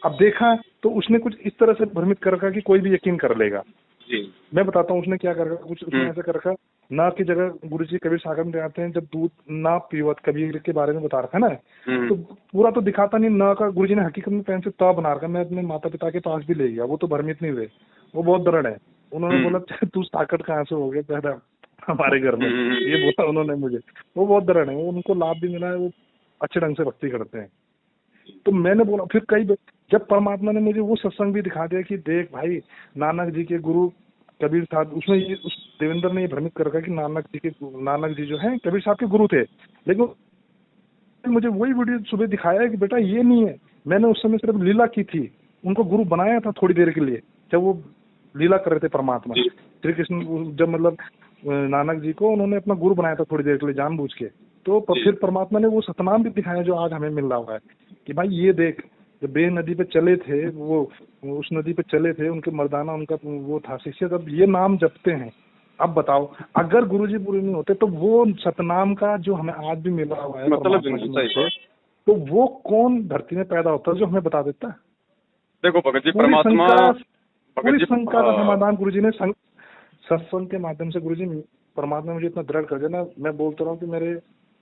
अब देखा तो उसने कुछ इस तरह से भ्रमित कर रखा कि कोई भी यकीन कर लेगा जी। मैं बताता हूँ उसने क्या कर रखा, कुछ उसने ऐसा कर रखा, ना की जगह गुरु जी कबीर सागर में जाते हैं, जब दूध ना पीवत, कबीर के बारे में बता रखा ना, तो पूरा तो दिखाता नहीं ना का। गुरु जी ने हकीकत में पेन से तब बना रखा। मैं अपने माता पिता के पास भी ले गया, वो तो भ्रमित नहीं हुए, वो बहुत दृढ़ है। उन्होंने बोला तू ताकत कहाँ से हो गया पैदा हमारे घर में, ये बोला उन्होंने मुझे। वो बहुत दृढ़ है, वो उनको लाभ भी मिला है, वो अच्छे ढंग से भक्ति करते हैं। तो मैंने बोला फिर जब परमात्मा ने मुझे वो सत्संग भी दिखा दिया कि देख भाई, नानक जी के गुरु कबीर साहब, उसमें ये उस देवेंद्र ने ये भ्रमित कर रखा कि नानक जी जो है कबीर साहब के गुरु थे, लेकिन मुझे वही वीडियो सुबह दिखाया है कि बेटा ये नहीं है, मैंने उस समय सिर्फ लीला की थी, उनको गुरु बनाया था थोड़ी देर के लिए, जब वो लीला कर रहे थे परमात्मा श्री कृष्ण, जब मतलब नानक जी को उन्होंने अपना गुरु बनाया था थोड़ी देर के लिए जानबूझ के, तो फिर परमात्मा ने वो सतनाम भी दिखाया जो आज हमें मिल रहा हुआ है कि भाई ये देख, जब बे नदी पे चले थे वो उस नदी पे चले थे, उनके मर्दाना उनका वो था शिष्य, जब ये नाम जपते हैं, अब बताओ अगर गुरुजी पूरे नहीं होते तो वो सतनाम का जो हमें आज भी मिला हुआ है मतलब, तो वो कौन धरती में पैदा होता है जो हमें बता देता है? देखो भगत जी, परमात्मा पूरी शंका का समाधान गुरुजी ने सत्संग के माध्यम से, गुरुजी परमात्मा मुझे इतना दृढ़ कर दिया ना, मैं बोलता रहा हूँ कि मेरे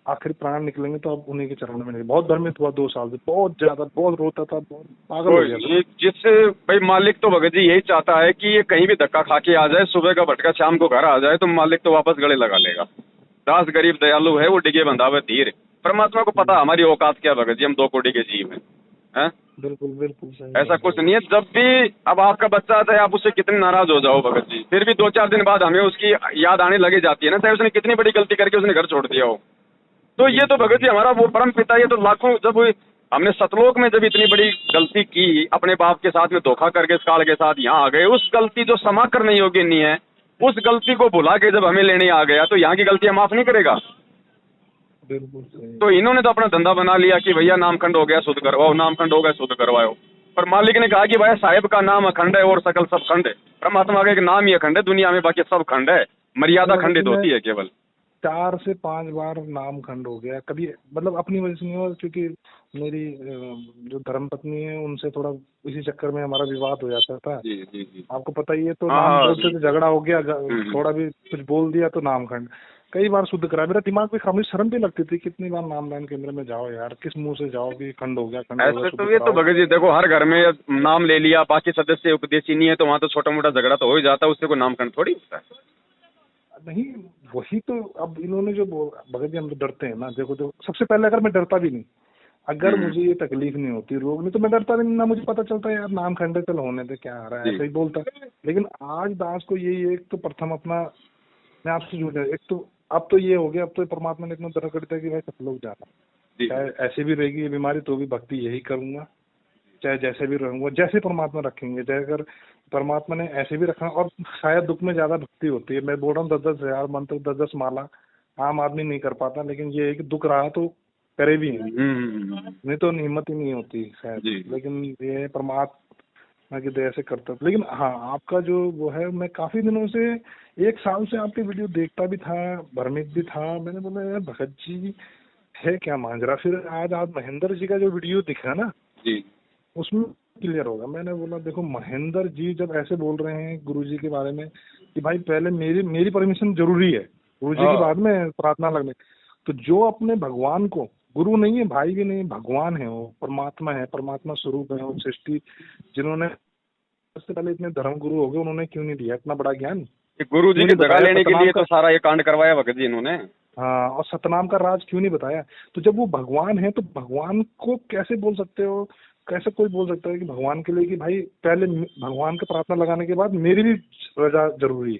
आखिरी प्राण निकलेंगे तो अब उन्हीं के चरणों में नहीं। बहुत भ्रमित हुआ 2 साल से, बहुत ज्यादा, बहुत रोता था, बहुत पागल हो गया था। जिससे भाई मालिक तो भगत जी यही चाहता है कि ये कहीं भी धक्का खा के आ जाए, सुबह का भटका शाम को घर आ जाए, तो मालिक तो वापस गले लगा लेगा। दास गरीब दयालु है, वो डिगे बंधावे धीर। परमात्मा को पता हमारी औकात क्या भगत जी, हम 2 कोटि के जीव हैं। बिल्कुल बिल्कुल सही, ऐसा कुछ नहीं है। जब भी अब आपका बच्चा आता है, आप उससे कितने नाराज हो जाओ भगत जी, फिर भी 2-4 दिन बाद हमें उसकी याद आने लगी जाती है ना, चाहे उसने कितनी बड़ी गलती करके उसने घर छोड़ दिया हो। तो ये तो भगत जी हमारा वो परम पिता, ये तो लाखों, जब हमने सतलोक में जब इतनी बड़ी गलती की, अपने बाप के साथ में धोखा करके इस काल के साथ यहाँ आ गए, उस गलती जो क्षमा करने योग्य नहीं है, उस गलती को भुला के जब हमें लेने आ गया, तो यहाँ की गलतियां माफ नहीं करेगा। तो इन्होंने तो अपना धंधा बना लिया कि भैया नामखंड हो गया शुद्ध करवाओ, नामखंड हो गया शुद्ध करवाओ। पर मालिक ने कहा कि भाई साहेब का नाम अखंड है और सकल सब खंड है। परमात्मा का एक नाम ही अखंड है, दुनिया में बाकी सब खंड है, मर्यादा खंडित होती है केवल। 4 से 5 बार नाम खंड हो गया, कभी मतलब अपनी वजह से नहीं हुआ, क्योंकि मेरी जो धर्मपत्नी है उनसे थोड़ा इसी चक्कर में हमारा विवाद हो जाता था। जी जी जी, आपको पता ही है, तो नाम बोलते थे, झगड़ा हो गया, थोड़ा भी कुछ बोल दिया तो नाम खंड। कई बार शुद्ध करा, मेरा दिमाग में खाली शर्म भी लगती थी, कितनी बार नामदान केंद्र में जाओ यार, किस मुंह से जाओ कि खंड हो गया, खंड हो गया। तो ये तो भगत जी देखो, हर घर में नाम ले लिया, बाकी सदस्य उपदेशी नहीं है, तो वहाँ तो छोटा मोटा झगड़ा तो हो ही जाता है, उससे कोई नामखंड थोड़ी होता है। नहीं, वही तो अब इन्होंने जो भगत जी हम तो डरते हैं ना, देखो सबसे पहले अगर मैं डरता भी नहीं, अगर मुझे ये तकलीफ नहीं होती, रोग नहीं, तो मैं डरता भी नहीं ना, मुझे पता चलता है यार नाम खंड चल होने दे, क्या आ रहा है, ऐसे ही बोलता। लेकिन आज दास को यही एक तो प्रथम अपना, मैं आपसे जुड़ एक तो अब तो ये हो गया, अब तो परमात्मा ने इतना तरह कर दिया कि भाई सब लोग जाना, चाहे ऐसे भी रहेगी ये बीमारी तो भी भक्ति यही करूंगा, चाहे जैसे भी रहूंगा, जैसे परमात्मा रखेंगे, चाहे अगर परमात्मा ने ऐसे भी रखा। और शायद दुख में ज्यादा भक्ति होती है, मैं बोल रहा हूँ 10-10 हजार मंत्र, 10-10 माला आम आदमी नहीं कर पाता, लेकिन ये है कि दुख रहा तो करे भी है, नहीं तो हिम्मत ही नहीं होती शायद। लेकिन ये परमात्मा की दया से करता। लेकिन हाँ, आपका जो वो है, मैं काफी दिनों से 1 साल से आपके वीडियो देखता भी था, भ्रमित भी था, मैंने बोला यार भगत जी है क्या मांजरा। फिर आज आप महेंद्र जी का जो वीडियो दिखा ना जी, उसमें क्लियर होगा। मैंने बोला देखो, महेंद्र जी जब ऐसे बोल रहे हैं गुरुजी के बारे में कि भाई पहले मेरी परमिशन जरूरी है, गुरुजी के बाद में प्रार्थना लगने, तो जो अपने भगवान को, गुरु नहीं है, भाई भी नहीं, भगवान है, वो परमात्मा है, परमात्मा स्वरूप है, वो सृष्टि, जिन्होंने सबसे पहले इतने धर्म गुरु हो गए, उन्होंने क्यों नहीं दिया इतना बड़ा ज्ञान? गुरु जी की जगह लेने के लिए तो सारा ये कांड करवाया भगत जी इन्होंने। हाँ, और सतनाम का राज क्यों नहीं बताया? तो जब वो भगवान है तो भगवान को कैसे बोल सकते हो, कैसे कोई बोल सकता है कि भगवान के लिए कि भाई पहले भगवान का प्रार्थना लगाने के बाद मेरी भी रजा जरूरी है?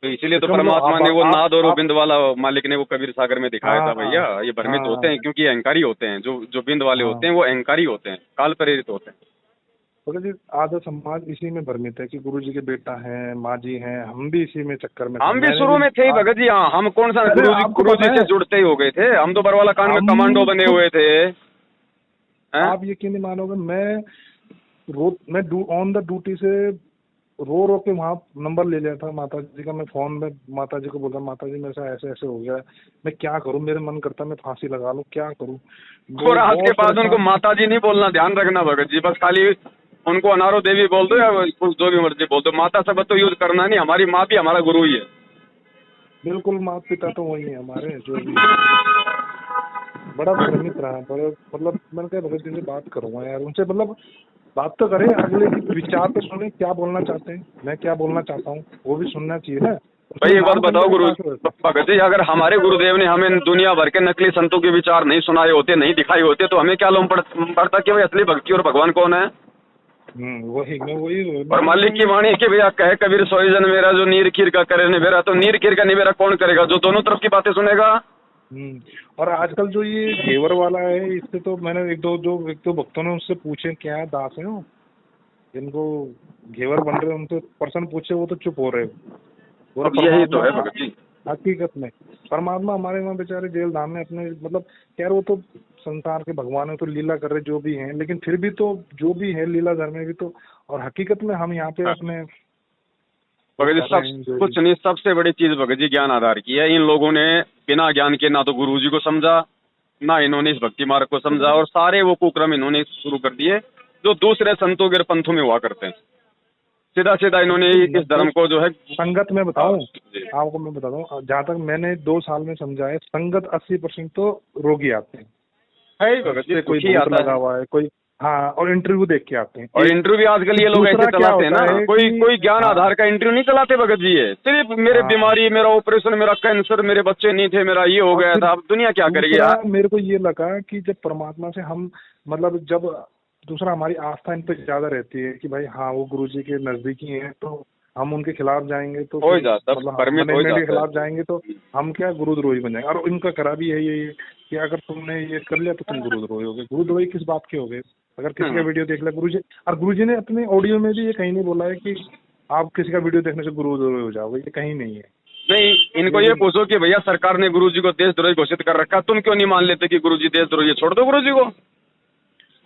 तो इसीलिए तो परमात्मा ने वो नाद और बिंद वाला मालिक ने वो कबीर सागर में दिखाया था। भैया ये भ्रमित होते हैं क्योंकि अहंकारी होते हैं, जो बिंद वाले होते हैं वो अहंकारी होते हैं, काल प्रेरित होते हैं। जी, आधा समाज इसी में भ्रमित है कि गुरु जी के बेटा है, माँ जी हैं, हम भी इसी में चक्कर में, हम भी शुरू में थे भगत जी। हाँ, हम कौन सा गुरु जी से जुड़ते ही हो गए थे, हम तो बरवाला कांड में कमांडो बने हुए थे। आप यकीन नहीं मानोगे, मैं ऑन द ड्यूटी से रो के वहाँ नंबर ले लिया था माता जी का। मैं फोन में माता जी को बोलता, माता जी मेरे साथ ऐसे ऐसे हो गया, मैं क्या करूँ, मेरे मन करता मैं फांसी लगा लूँ, क्या करूँ। और आज के बाद उनको माता जी नहीं बोलना, ध्यान रखना भगत जी, बस खाली उनको अनारो देवी बोल दो या जो भी मर्जी बोल दो, माता शब्द तो यूज करना नहीं। हमारी माँ भी हमारा गुरु ही है। बिल्कुल, माता पिता तो वही है हमारे, जो भी बड़ा भ्रमित रहा, बड़ा मतलब मैंने कहा भगत जी से बात करूंगा यार, उनसे मतलब बात तो करें, अगले की विचार तो सुने, क्या बोलना चाहते हैं, मैं क्या बोलना चाहता हूँ वो भी सुनना चाहिए ना भाई। एक बात बताओ गुरु भगत जी, अगर हमारे गुरुदेव ने हमें दुनिया भर के नकली संतों के विचार नहीं सुनाए होते, नहीं दिखाए होते, तो हमें क्या लोम पड़ता कि भाई असली भक्ति और भगवान कौन है? वही मैं वही और मालिक की वाणी कि भैया कहे कबीर सोई जन मेरा, जो नीर खीर का करे निबेरा, तो नीर खीर का निबेरा कौन करेगा? जो दोनों तरफ की बातें सुनेगा। और आजकल जो ये घेवर वाला है, इससे तो मैंने एक दो भक्तों ने उससे पूछे क्या है, दास है वो, जिनको घेवर बन रहे उनसे पर्सन पूछे, वो तो चुप हो रहे हो। अब यही तो है भगत जी। हकीकत में परमात्मा हमारे वहाँ बेचारे जेल धाम में अपने मतलब यार, वो तो संसार के भगवान है, तो लीला कर रहे जो भी हैं, लेकिन फिर भी तो जो भी है लीला धर्म में भी तो, और हकीकत में हम यहाँ पे अपने भगत जी सब कुछ नहीं, सबसे बड़ी चीज भगत जी ज्ञान आधार की है। इन लोगों ने बिना ज्ञान के ना तो गुरु जी को समझा, ना इन्होंने इस भक्ति मार्ग को समझा, और सारे वो कुक्रम इन्होंने शुरू कर दिए जो दूसरे संतों के पंथों में हुआ करते हैं। सीधा सीधा इन्होंने इस धर्म को जो है संगत में बताऊं आपको, मैं बताता हूँ जहाँ तक मैंने 2 साल में समझा है, संगत 80% तो रोगी आते हैं, कोई भूत लगा हुआ है कोई, हाँ, और इंटरव्यू देख के आते हैं। और इंटरव्यू आजकल ये लोग ऐसे चलाते हैं ना, कोई ज्ञान आधार का इंटरव्यू नहीं चलाते भगत जी, ये सिर्फ मेरे बीमारी, मेरा ऑपरेशन, मेरा कैंसर, मेरे बच्चे नहीं थे, मेरा ये हो गया था, अब दुनिया क्या करेगी यार। मेरे को ये लगा कि जब परमात्मा से हम मतलब जब दूसरा हमारी आस्था इन पे ज्यादा रहती है कि भाई हाँ वो गुरुजी के नजदीकी हैं, तो हम उनके खिलाफ जाएंगे तो हो जाता, मतलब खिलाफ जाएंगे तो हम क्या गुरुद्रोही बन जाएंगे। और इनका करा भी यही है कि अगर तुमने ये कर लिया तो तुम गुरुद्रोही हो गए। गुरुद्रोही किस बात के हो गए? अगर किसी का वीडियो देख लिया गुरुजी, और गुरुजी ने अपने ऑडियो में भी ये कहीं नहीं बोला है कि आप किसी का वीडियो देखने से गुरुद्रोही हो जाओगे, ये कहीं नहीं है। नहीं, इनको ये पूछो कि भैया सरकार ने गुरुजी को देशद्रोही घोषित कर रखा, तुम क्यों नहीं मान लेते कि गुरुजी देशद्रोही, छोड़ दो गुरुजी को।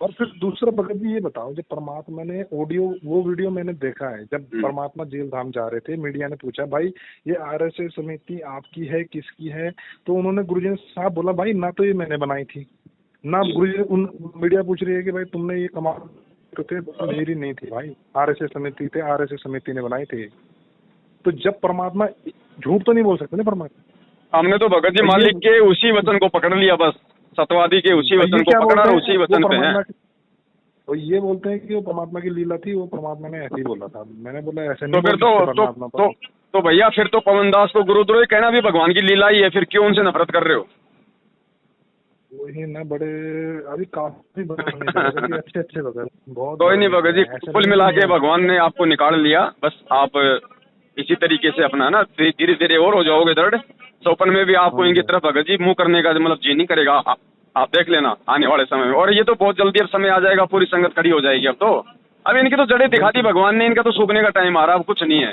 और फिर दूसरा भगत जी ये बताओ, जब परमात्मा ने वो वीडियो मैंने देखा है, जब परमात्मा जेल धाम जा रहे थे, मीडिया ने पूछा भाई ये आरएसएस समिति आपकी है किसकी है, तो उन्होंने गुरुजी ने साफ बोला भाई ना तो ये मैंने बनाई थी, ना गुरुजी मीडिया पूछ रही है कि भाई तुमने ये कमाल तो थे, मेरी नहीं थी भाई, आरएसएस समिति थे, आरएसएस समिति ने बनाई थी। तो जब परमात्मा झूठ तो नहीं बोल सकते ना परमात्मा। हमने तो भगत जी मालिक के उसी वचन को पकड़ लिया, बस सतवादी के उसी वचन को पकड़ा, उसी वचन पे हैं। तो ये बोलते हैं कि वो परमात्मा की लीला थी, वो परमात्मा ने ऐसे ही बोला था। मैंने बोला ऐसे नहीं। तो फिर तो भैया फिर तो पवनदास को गुरुद्रोही कहना भी भगवान की लीला ही है, फिर क्यों उनसे नफरत कर रहे हो? वही ना, बड़े अभी काफी अच्छे भगत, बहुत कोई नहीं भगत जी, कुल मिला के भगवान ने आपको निकाल लिया, बस आप इसी तरीके से अपना ना धीरे धीरे और हो जाओगे दृढ़। सौपन में भी आपको इनकी तरफ भगत जी मुंह करने का मतलब जी नहीं करेगा। आप देख लेना आने वाले समय में, और ये तो बहुत जल्दी अब समय आ जाएगा, पूरी संगत खड़ी हो जाएगी। अब इनकी तो जड़ें दिखा दी भगवान ने, इनका तो सूखने का टाइम आ रहा है, अब कुछ नहीं है।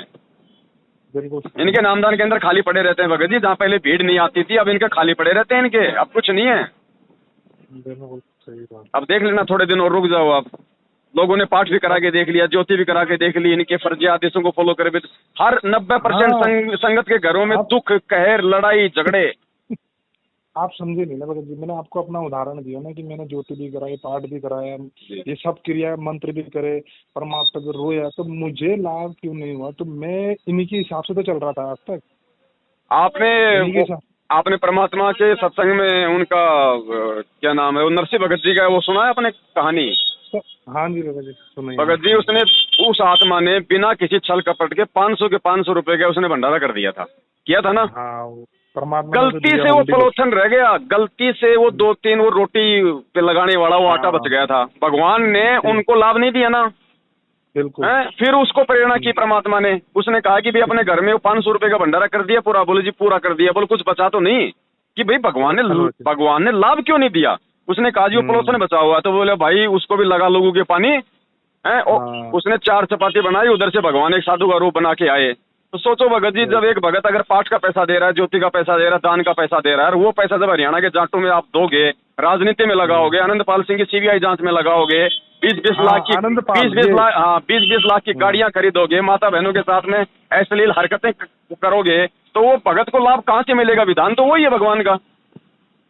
इनके नामदान के अंदर खाली पड़े रहते हैं भगत जी, जहाँ पहले भीड़ नहीं आती थी, अब इनके खाली पड़े रहते हैं इनके, अब कुछ नहीं है। अब देख लेना, थोड़े दिन और रुक जाओ आप। लोगों ने पाठ भी करा के देख लिया, ज्योति भी करा के देख ली, इनके फर्जी आदेशों को फॉलो करे। हर 90% संगत के घरों में दुख, कहर, लड़ाई, झगड़े। आप समझे नहीं ना भगत जी, मैंने आपको अपना उदाहरण दिया ना कि मैंने ज्योति भी कराई, पाठ भी कराया, ये सब क्रिया मंत्र भी करे, परमात्मा को रोया, तो मुझे लाभ क्यों नहीं हुआ? तो मैं इन्हीं के हिसाब से तो चल रहा था आज तक। आपने परमात्मा के सत्संग में उनका क्या नाम है, वो नरसिंह भगत जी का वो सुना है आपने कहानी? हाँ जी भगत जी सुनाइए। भगत जी उसने उस आत्मा ने बिना किसी छल कपट के 500 रुपए का उसने भंडारा कर दिया था, किया था ना? हाँ, परमात्मा गलती से वो पलोथन रह गया, गलती से वो 2-3 वो रोटी पे लगाने वाला वो आटा बच गया था, भगवान ने उनको लाभ नहीं दिया ना। बिल्कुल। फिर उसको प्रेरणा की परमात्मा ने, उसने कहा कि भाई अपने घर में वो 500 रुपए का भंडारा कर दिया पूरा। बोले जी पूरा कर दिया, बोले कुछ बचा तो नहीं? कि भाई भगवान ने लाभ क्यों नहीं दिया? उसने कहा जी वो पलोथन बचा हुआ है, तो बोले भाई उसको भी लगा लोगों के पानी है। उसने 4 चपाती बनाई, उधर से भगवान एक साधु का रूप बना के आए। तो सोचो भगत जी, जब एक भगत अगर पाठ का पैसा दे रहा है, ज्योति का पैसा दे रहा है, दान का पैसा दे रहा है, वो पैसा जब हरियाणा के जाटों में आप दोगे, राजनीति में लगाओगे, आनंदपाल सिंह की सीबीआई जांच में लगाओगे, 20-20 लाख की गाड़ियां खरीदोगे, माता बहनों के साथ में अश्लील हरकतें करोगे, तो वो भगत को लाभ कहाँ से मिलेगा? विधान तो वही है भगवान का।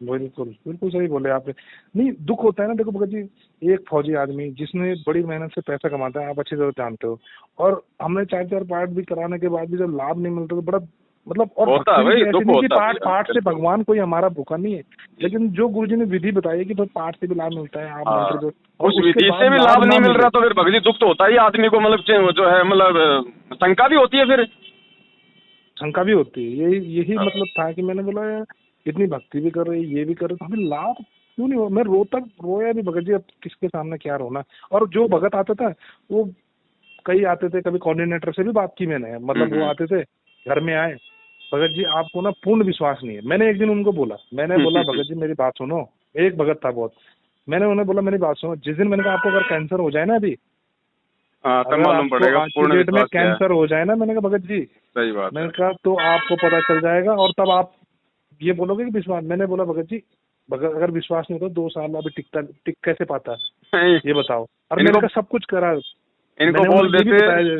बिल्कुल बिल्कुल सही बोले आपने। नहीं, दुख होता है ना, देखो भगत जी, एक फौजी आदमी जिसने बड़ी मेहनत से पैसा कमाता है, आप अच्छी तरह जानते हो, और हमने 4 पाठ भी कराने के बाद भी जब लाभ नहीं मिलता तो बड़ा मतलब, और पाठ से भगवान कोई हमारा भूखा नहीं है, लेकिन जो गुरुजी ने विधि बताई है कि भाई पाठ से भी लाभ मिलता है, आप उस विधि से भी लाभ नहीं मिल रहा तो फिर भगत जी दुख तो होता ही आदमी को, मतलब जो है मतलब शंका भी होती है, फिर शंका भी होती है। यही मतलब था कि मैंने बोला यार इतनी भक्ति भी कर रही, ये भी कर रहे, तो हमें लाभ क्यों नहीं मैं रोया भी भगत जी, अब किसके सामने क्या रोना। और जो भगत आता था वो कई आते थे, कभी कोऑर्डिनेटर से भी बात की मैंने, मतलब वो आते थे घर में आए, भगत जी आपको ना पूर्ण विश्वास नहीं है। मैंने एक दिन उनको बोला, मैंने बोला भगत जी मेरी बात सुनो, एक भगत था बहुत, मैंने उन्हें बोला मेरी बात सुनो, जिस दिन मैंने कहा आपको अगर कैंसर हो जाए ना अभी, तब अगर मालूम आपको पड़ेगा आज की पूर्ण डेट में विश्वास क्या है। कैंसर हो जाए ना, मैंने कहा भगत जी, सही बात मैंने है। कहा तो आपको पता चल जाएगा और तब आप ये बोलोगे कि विश्वास। मैंने बोला भगत जी अगर विश्वास नहीं होता 2 साल अभी टिक कैसे पाता, नहीं, ये बताओ। और मैंने कहा सब कुछ करा, इनको मैंने बोल उन्हें ये भी देते। बताया,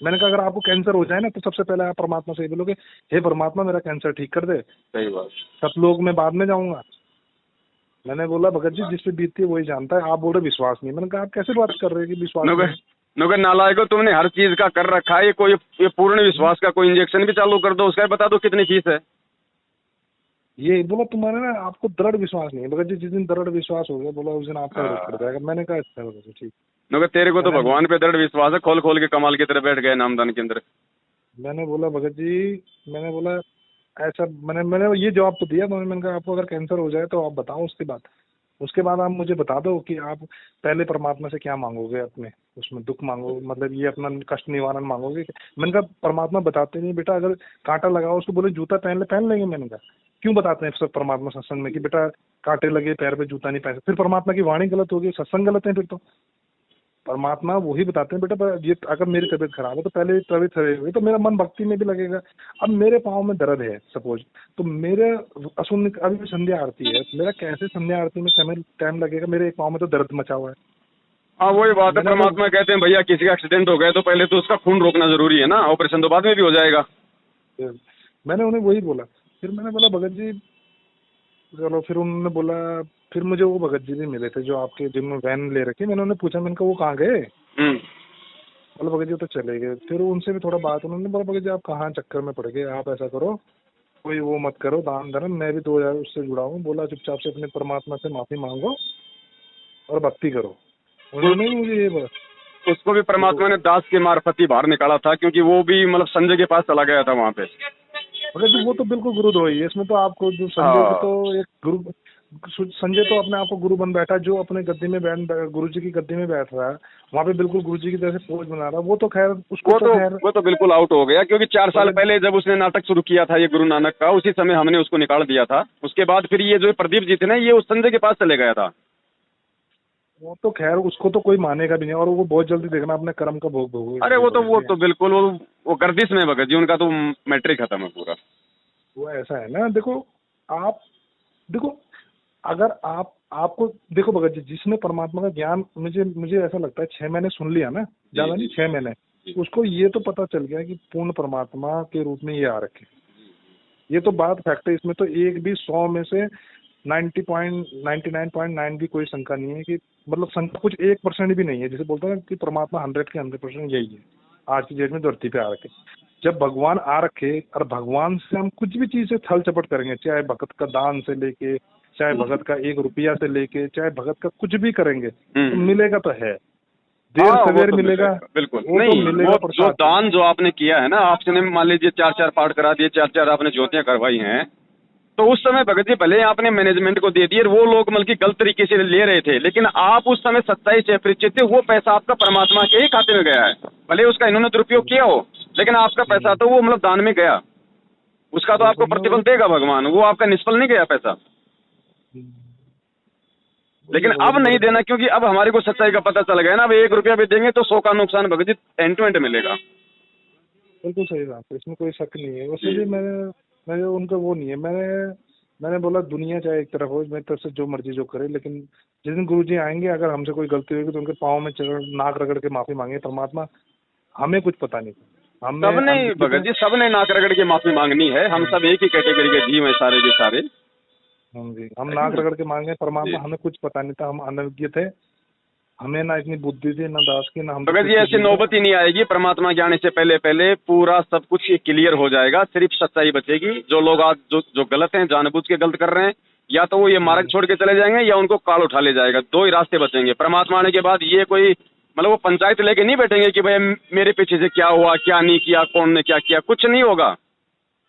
मैंने कहा अगर आपको कैंसर हो जाए ना तो सबसे पहले आप परमात्मा से ये बोलोगे, हे परमात्मा मेरा कैंसर ठीक कर दे, सही बात। सब लोग मैं बाद में जाऊंगा। मैंने बोला भगत जी जिस पे बीतती है वही जानता है, आप बोल रहे विश्वास नहीं। मैंने कहा आप कैसे बात कर रहे हैं कि विश्वास नहीं। नौकर नालायको, तुमने हर चीज का कर रखा है, ये पूर्ण विश्वास का कोई इंजेक्शन भी चालू कर दो, उसका बता दो कितनी फीस है। ये बोला तुम्हारे ना आपको दृढ़ विश्वास नहीं है। भगत जी जिस दिन दृढ़ विश्वास हो गया बोला उस दिन आपका रोग पड़ जाएगा। मैंने कहा अच्छा भगत जी ठीक। नौकर तेरे को तो मैंने भगवान पे दृढ़ विश्वास है, खोल खोल के कमाल की तरह बैठ गए नामदान के अंदर। मैंने बोला भगत जी, मैंने बोला ऐसा, मैंने ये जवाब तो दिया, मैंने कहा आपको अगर कैंसर हो जाए तो आप बताओ, उसके बाद आप मुझे बता दो कि आप पहले परमात्मा से क्या मांगोगे, अपने उसमें दुख मांगो, मतलब ये अपना कष्ट निवारण मांगोगे। मैंने कहा परमात्मा बताते नहीं बेटा, अगर कांटा लगाओ उसको बोले जूता पहन लेंगे। मैंने कहा क्यों बताते हैं सब परमात्मा सत्संग में कि बेटा कांटे लगे पैर पे जूता नहीं पहन सकते, फिर परमात्मा की वाणी गलत होगी, सत्संग गलत है फिर तो। परमात्मा वही बताते हैं बेटा ये अगर मेरी तबीयत खराब है तो पहले तबीयत खराब हुई तो मेरा मन भक्ति में भी लगेगा। अब मेरे पाँव में दर्द है सपोज, तो मेरे असुन अभी भी संध्या आरती है, मेरा कैसे संध्या आरती में टाइम लगेगा, मेरे एक पाँव में तो दर्द मचा हुआ है। हाँ वही बात है, परमात्मा कहते हैं भैया किसी का एक्सीडेंट हो गया तो पहले तो उसका खून रोकना जरूरी है ना, ऑपरेशन तो बाद में भी हो जाएगा। मैंने उन्हें वही बोला। फिर मैंने बोला भगत जी चलो, फिर उन्होंने बोला, फिर मुझे वो भगत जी भी मिले थे जो आपके जिनमें वैन ले रखी, मैंने उन्हें पूछा, मैंने कहा वो कहाँ गए, बोला भगत जी तो चले गए। फिर उनसे भी थोड़ा बात, उन्होंने बोला भगत जी आप कहाँ चक्कर में पड़ गए, आप ऐसा करो कोई वो मत करो दान धर्म, मैं भी 2000 उससे जुड़ा हूँ, बोला चुपचाप से अपने परमात्मा से माफी मांगो और भक्ति करो। उन्होंने भी मुझे ये बोला। उसको भी परमात्मा ने दास के मार्फत ही बाहर निकाला था, क्योंकि वो भी मतलब संजय के पास चला गया था वहाँ पे। भगत जी वो तो बिल्कुल गुरुद्रोही है, इसमें तो आपको जो संजय को तो एक गुरु, संजय तो अपने आप को गुरु बन बैठा, जो अपने गद्दी में गुरु जी की गद्दी में बैठ रहा है वहाँ पे बिल्कुल गुरु जी की तरह से पोज बना रहा है, वो तो खैर उसको वो तो बिल्कुल आउट हो गया, क्योंकि 4 साल पहले जब उसने नाटक शुरू किया था ये गुरु नानक का, उसी समय हमने उसको निकाल दिया था। उसके बाद फिर ये जो प्रदीप जी थे ना, ये उस संजय के पास चले गया था। वो तो खैर उसको तो कोई मानेगा भी नहीं, और वो बहुत जल्दी देखना अपने कर्म का भोग भोगेगा। अरे वो तो बिल्कुल वो गर्दिश में भगत जी, उनका तो मैट्रिक खत्म है पूरा। वो ऐसा है ना, देखो अगर आपको देखो भगत जी, जिसने परमात्मा का ज्ञान, मुझे ऐसा लगता है 6 महीने सुन लिया ना, ज्यादा नहीं 6 महीने, उसको ये तो पता चल गया कि पूर्ण परमात्मा के रूप में ये आ रखे। ये तो बात फैक्ट है, इसमें तो एक भी 100 में से 99.9 भी कोई शंका नहीं है कि मतलब शंका कुछ 1% भी नहीं है, जैसे बोलते हैं कि परमात्मा 100 के 100% यही है आज की डेट में धरती पे आ रखे। जब भगवान आ रखे और भगवान से हम कुछ भी चीज से छल चपट करेंगे, चाहे भगत का दान से लेके, चाहे भगत का 1 रुपया से लेके, चाहे भगत का कुछ भी करेंगे तो मिलेगा तो है, देर सवेर मिलेगा। बिल्कुल नहीं, वो जो दान जो आपने किया है ना, आपने मान लीजिए 4-4 पाठ करा दिए, 4-4 आपने ज्योतियां करवाई हैं, तो उस समय भगत जी भले आपने मैनेजमेंट को दे दिए, वो लोग मतलब कि गलत तरीके से ले रहे थे, लेकिन आप उस समय सच्चाई से परिचित थे, वो पैसा आपका परमात्मा के ही खाते में गया है। भले उसका इन्होंने दुरुपयोग किया हो, लेकिन आपका पैसा तो वो मतलब दान में गया, उसका तो आपको प्रतिफल देगा भगवान, वो आपका निष्फल नहीं गया पैसा। लेकिन अब नहीं देना, क्योंकि अब हमारे को सच्चाई का पता चल गया ना, अब 1 रुपया भी देंगे तो 100 का नुकसान Bhagat ji and to and मिलेगा। बिल्कुल सही बात है, इसमें कोई शक नहीं है। वैसे भी मैंने उनका वो नहीं है, मैंने बोला दुनिया चाहे एक तरफ हो, मेरी तरफ से जो मर्जी जो करे, लेकिन जिस दिन गुरुजी आएंगे अगर हमसे कोई गलती होगी तो उनके पाँव में नाक रगड़ के माफी मांगे, परमात्मा हमें कुछ पता नहीं, सबने भगत जी सबने नाक रगड़ के माफी मांगनी है, हम सब एक ही कैटेगरी के जीव हैं सारे के सारे। हम नाक रगड़ के मांगे परमात्मा, हमें कुछ पता नहीं था, हम अनभिज्ञ थे, हमें ना इतनी बुद्धि थी ना दास की, ना हम भगत जी ऐसी नौबत ही नहीं आएगी, परमात्मा के आने से पहले पूरा सब कुछ क्लियर हो जाएगा, सिर्फ सच्चाई बचेगी। जो लोग आज जो गलत हैं, जानबूझ के गलत कर रहे हैं, या तो वो ये मार्ग छोड़ के चले जाएंगे या उनको काल उठा ले जाएगा, 2 ही रास्ते बचेंगे। परमात्मा आने के बाद ये कोई मतलब वो पंचायत लेके नहीं बैठेंगे कि भाई मेरे पीछे से क्या हुआ, क्या नहीं किया, कौन ने क्या किया, कुछ नहीं होगा।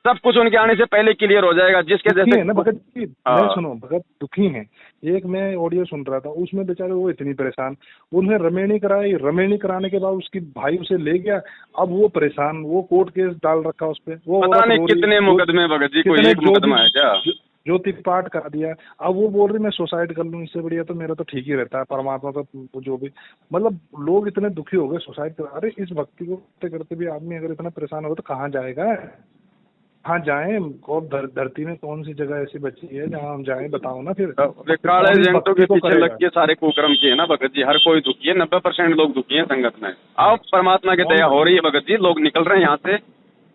सब कुछ उनके आने से पहले क्लियर हो जाएगा। जिसके दुखी जैसे है ना भगत जी, हाँ। मैं सुनो भगत, दुखी हैं। एक मैं ऑडियो सुन रहा था, उसमें बेचारे वो इतनी परेशान, उन्हें रमेणी कराई, रमेणी कराने के बाद उसकी भाई उसे ले गया, अब वो परेशान, वो कोर्ट केस डाल रखा उस पे, वो पता औरत नहीं रो रही, कितने मुकदमे भगत जी, कोई कितने एक मुकदमा है क्या? ज्योति पाठ करा दिया। अब वो बोल रही मैं सुसाइड कर लूं, इससे बढ़िया तो मेरा तो ठीक ही रहता है, परमात्मा का जो भी, मतलब लोग इतने दुखी हो गए सुसाइड कर। अरे इस भक्ति को करते करते भी आदमी अगर इतना परेशान होगा तो कहाँ जाएगा, कहाँ जाएं? और धरती में कौन सी जगह ऐसी बची है जहाँ हम जाएं, बताओ ना फिर। काले कौन इस एजेंटों भक्ति के को पीछे करेगा? लग के सारे कुकर्म किए ना भगत जी, हर कोई दुखी है, 90% लोग दुखी हैं संगत में। अब परमात्मा की दया हो रही है भगत जी, लोग निकल रहे हैं यहाँ से,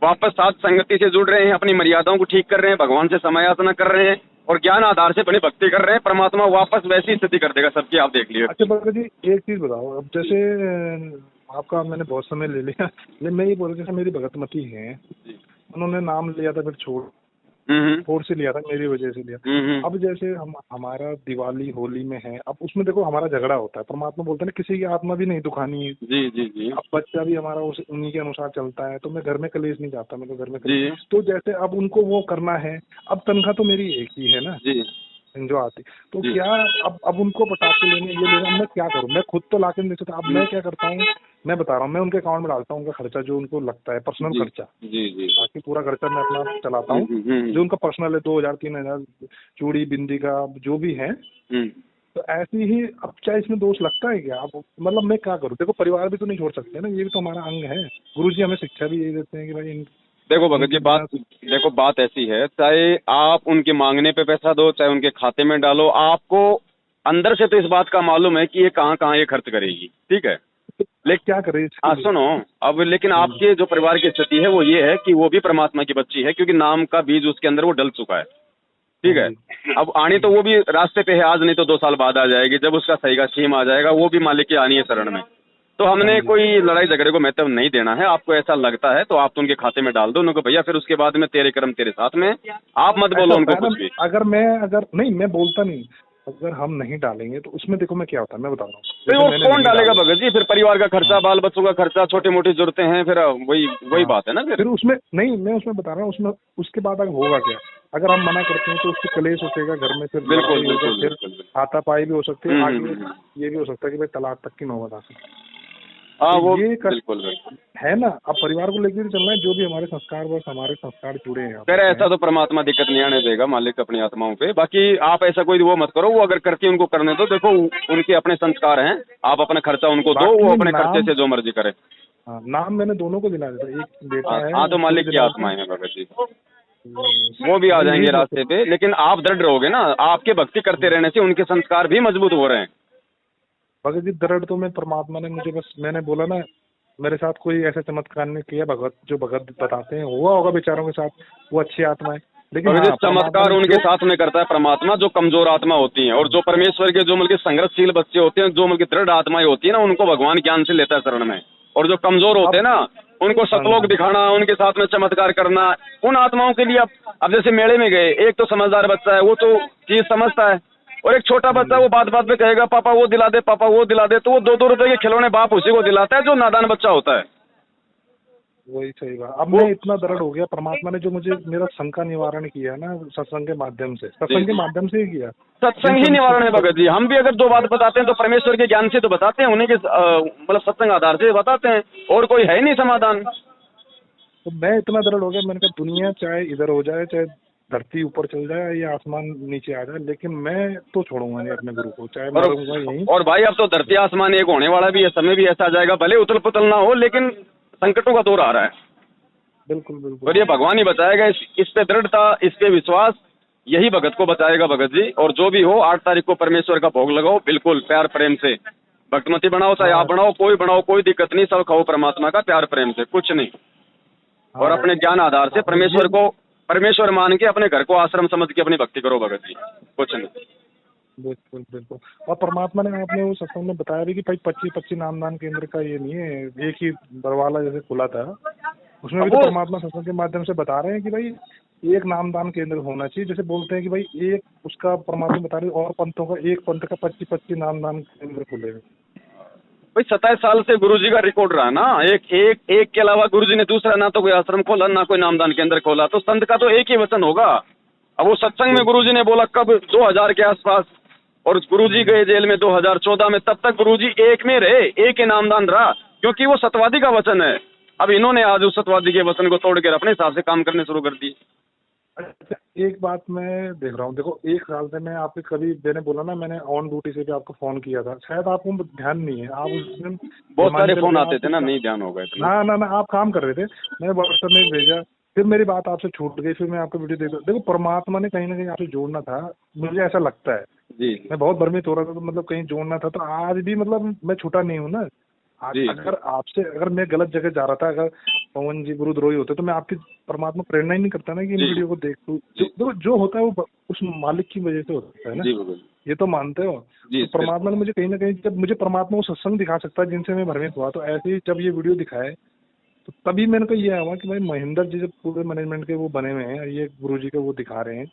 वापस साथ संगति से जुड़ रहे हैं, अपनी मर्यादाओं को ठीक कर रहे हैं, भगवान से समय याचना कर रहे हैं और ज्ञान आधार से अपनी भक्ति कर रहे हैं। परमात्मा वापस वैसी स्थिति कर देगा सबकी, आप देख लीजिए। अच्छा भगत जी एक चीज बताओ, अब जैसे आपका मैंने बहुत समय ले लिया, लेकिन मैं ये बोल रहा जैसे मेरी भगतमती है, उन्होंने नाम लिया था फिर छोड़ से लिया था, मेरी वजह से लिया। अब जैसे हम हमारा दिवाली होली में है, अब उसमें देखो हमारा झगड़ा होता है, परमात्मा बोलते हैं ना किसी की आत्मा भी नहीं दुखानी है। जी जी जी। अब बच्चा भी हमारा उन्हीं के अनुसार चलता है, तो मैं घर में कलेश नहीं चाहता, मैं तो घर में जी। तो जैसे अब उनको वो करना है, अब तनख्वाह तो मेरी एक ही है ना जी जो आती, तो जी। क्या अब उनको पटाखे लेने ये लेना, मैं क्या करूं? मैं खुद तो लाके नहीं दे सकता। अब मैं क्या करता हूँ, मैं बता रहा हूँ, मैं उनके अकाउंट में डालता हूँ उनका खर्चा जो उनको लगता है, पर्सनल खर्चा। जी जी। बाकी पूरा खर्चा मैं अपना चलाता हूँ, जो उनका पर्सनल है 2000 3000 चूड़ी बिंदी का जो भी है। तो ऐसी ही, अब चाहे इसमें दोष लगता है क्या? अब मतलब मैं क्या करूँ? देखो परिवार भी तो नहीं छोड़ सकते ना, ये भी तो हमारा अंग है। गुरुजी हमें शिक्षा भी यही देते हैं कि भाई देखो भगत जी, बात ऐसी है, चाहे आप उनके मांगने पे पैसा दो, चाहे उनके खाते में डालो, आपको अंदर से तो इस बात का मालूम है कि ये कहाँ कहाँ ये खर्च करेगी, ठीक है। लेकिन क्या करे सुनो, अब लेकिन आपके जो परिवार की स्थिति है वो ये है कि वो भी परमात्मा की बच्ची है, क्योंकि नाम का बीज उसके अंदर वो डल चुका है, ठीक है। अब आनी तो वो भी रास्ते पे है, आज नहीं तो 2 साल बाद आ जाएगी, जब उसका सही का सीम आ जाएगा, वो भी मालिक की आनी है शरण में। तो हमने कोई लड़ाई झगड़े को महत्व नहीं देना है। आपको ऐसा लगता है तो आप तो उनके खाते में डाल दो उनको, भैया फिर उसके बाद में तेरे कर्म तेरे साथ में, आप मत बोलो उनको कुछ भी। अगर नहीं, मैं बोलता नहीं, अगर हम नहीं डालेंगे तो उसमें देखो मैं क्या होता है, मैं बता रहा हूँ। और कौन डालेगा भगत जी? फिर परिवार का खर्चा, बाल बच्चों का खर्चा, छोटी मोटी जरूरतें हैं, फिर वही बात है ना। फिर उसमें नहीं, मैं उसमें बता रहा हूँ, उसमें उसके बाद अगर होगा क्या, अगर हम मना करते हैं तो उससे कलेश उठेगा घर में, फिर बिल्कुल फिर हाथापाई भी हो सकती है, आगे ये भी हो सकता है कि भाई तलाक तक की नौबत आ सकती है। हाँ वो ये बिल्कुल है ना। अब परिवार को लेकर चलना है, जो भी हमारे संस्कार, बस हमारे संस्कार जुड़े हैं। फिर ऐसा तो परमात्मा दिक्कत नहीं आने देगा, मालिक अपनी आत्माओं पे। बाकी आप ऐसा कोई वो मत करो, वो अगर करके उनको करने दो, देखो उनके अपने संस्कार हैं, आप अपना खर्चा उनको दो, वो अपने खर्चे से जो मर्जी करे। नाम मैंने दोनों को दिला दिया, एक बेटा है। हाँ तो मालिक की आत्माएं हैं भगत जी, वो भी आ जाएंगे रास्ते पे, लेकिन आप दृढ़ रहोगे ना, आपके भक्ति करते रहने से उनके संस्कार भी मजबूत हो रहे हैं। भगत जी दृढ़ तो मैं, परमात्मा ने मुझे, बस मैंने बोला ना, मेरे साथ कोई ऐसा चमत्कार नहीं किया भगत, जो भगत बताते हैं हुआ होगा बेचारों के साथ, वो अच्छी आत्मा है। लेकिन चमत्कार उनके साथ में करता है परमात्मा, जो कमजोर आत्मा होती हैं, और जो परमेश्वर के जो मतलब संघर्षशील बच्चे होते हैं, जो मतलब दृढ़ आत्माएं होती है ना, उनको भगवान ज्ञान से लेता है शरण में। और जो कमजोर होते हैं ना, उनको सतलोक दिखाना, उनके साथ में चमत्कार करना, उन आत्माओं के लिए। अब जैसे मेले में गए, एक तो समझदार बच्चा है, वो तो चीज समझता है, और एक छोटा बच्चा वो बात बात पे कहेगा पापा वो दिला दे, पापा वो दिला दे, तो वो 2-2 रुपए के खिलौने बाप उसी को दिलाता है जो नादान बच्चा होता है। वही सही बात। अब मैं इतना दृढ़ हो गया, परमात्मा ने जो मुझे मेरा शंका निवारण किया ना सत्संग के माध्यम से, सत्संग के माध्यम से ही किया। सत्संग ही निवारण है भगत जी। हम भी अगर 2 बात बताते हैं तो परमेश्वर के ज्ञान से तो बताते हैं, उन्हीं के मतलब सत्संग आधार से बताते हैं, और कोई है ही नहीं समाधान। तो मैं इतना दृढ़ हो गया, मैंने कहा दुनिया चाहे इधर हो जाए, चाहे धरती ऊपर चल जाए या आसमान नीचे आ जाए, लेकिन मैं तो छोड़ूंगा नहीं अपने गुरु को, चाहे मरूंगा यहीं। और भाई अब तो धरती आसमान एक होने वाला भी है, समय भी ऐसा आ जाएगा, भले उथल पुथल ना हो, लेकिन संकटों का दौर आ रहा है। बिल्कुल बिल्कुल। और ये भगवान ही बचाएगा, इस पे दृढ़ता, इस पे विश्वास, यही भगत को बचाएगा भगत जी। और जो भी हो 8 तारीख को परमेश्वर का भोग लगाओ, बिल्कुल प्यार प्रेम से। भक्तमती बनाओ, चाहे आप बनाओ, कोई बनाओ, कोई दिक्कत नहीं, सब खाओ परमात्मा का प्यार प्रेम से, कुछ नहीं। और अपने ज्ञान आधार से परमेश्वर को परमेश्वर मान के अपने घर को आश्रम समझ के अपनी भक्ति करो भगत जी, कुछ नहीं। बिल्कुल बिल्कुल। और परमात्मा ने, आपने वो सत्संग में बताया भी कि भाई 25 नामदान केंद्र का ये नहीं है, एक ही बरवाला जैसे खुला था, उसमें भी तो परमात्मा सत्संग के माध्यम से बता रहे हैं कि भाई एक नामदान केंद्र होना चाहिए। जैसे बोलते हैं कि भाई एक उसका परमात्मा बता रहे, और पंथों का एक पंथ का 25 नामदान केंद्र खुले। भाई 27 साल से गुरुजी का रिकॉर्ड रहा ना, एक के अलावा गुरुजी ने दूसरा ना तो कोई आश्रम खोला ना कोई नामदान केंद्र खोला, तो संत का तो एक ही वचन होगा। अब वो सत्संग में गुरुजी ने बोला कब 2000 के आसपास, और गुरुजी गए जेल में 2014 में, तब तक गुरुजी एक में रहे, एक ही नामदान रहा, क्योंकि वो सतवादी का वचन है। अब इन्होंने आज उस सतवादी के वचन को तोड़कर अपने हिसाब से काम करने शुरू कर दिए। अच्छा, एक बात मैं देख रहा हूँ, देखो 1 साल से मैं आपके कभी मैंने बोला ना, मैंने ऑन ड्यूटी से भी आपको फोन किया था, शायद आपको ध्यान नहीं है, आप उस दिन बहुत सारे फोन आते थे ना, नहीं ध्यान होगा इतना। ना आप काम कर रहे थे, मैंने व्हाट्सएप में भेजा, फिर मेरी बात आपसे छूट गई, फिर मैं आपको वीडियो देखो परमात्मा ने कहीं ना कहीं आपसे जोड़ना था, मुझे ऐसा लगता है। जी मैं बहुत भ्रमित हो रहा था, तो मतलब कहीं जोड़ना था, तो आज भी मतलब मैं छूटा नहीं हूँ ना। आज अगर मैं गलत जगह जा रहा था, अगर पवन जी गुरुद्रोही होते तो मैं आपकी परमात्मा प्रेरणा ही नहीं करता ना कि इन वीडियो को देख तू, जो होता है वो उस मालिक की वजह से होता है ना, ये तो मानते हो। तो परमात्मा ने मुझे कहीं ना कहीं, जब मुझे परमात्मा को सत्संग दिखा सकता है जिनसे मैं भ्रमित हुआ, तो ऐसे ही जब ये वीडियो दिखाए तो तभी मैंने को ये हुआ कि भाई महेंद्र जी जब पूरे मैनेजमेंट के वो बने हुए हैं और ये गुरु जी को वो दिखा रहे हैं,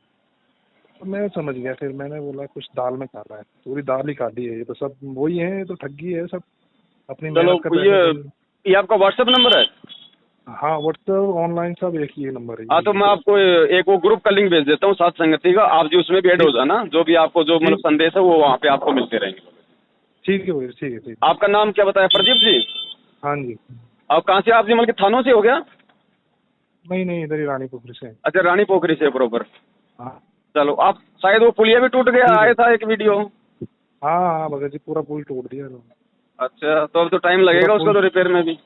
तो मैं समझ गया। फिर मैंने बोला कुछ दाल में काला है, पूरी दाल ही काली है, ये तो सब वही है, तो ठगी है सब अपनी मेहनत का। ये आपका व्हाट्सएप नंबर है? हाँ, व्हाट्सएप ऑनलाइन सब एक ही नंबर है। हाँ, तो मैं आपको एक वो ग्रुप का लिंक भेज देता हूँ साथ संगति का, आप जी उसमें भी ऐड हो जाना, जो भी आपको जो मतलब संदेश है वो वहाँ पे आपको मिलते रहेंगे। ठीक है भैया, ठीक है। आपका नाम क्या बताया? प्रदीप जी? हाँ जी। आप कहाँ से? आप जी मतलब थानों से हो गया? नहीं, इधर ही रानी पोखरी से। अच्छा, रानी पोखरी से बरोबर। हाँ चलो, आप शायद वो पुलिया भी टूट गया, आया था एक वीडियो। हाँ भगत जी, पूरा पुल तोड़ दिया। अच्छा, तो अब तो टाइम लगेगा उसका तो रिपेयर में भी।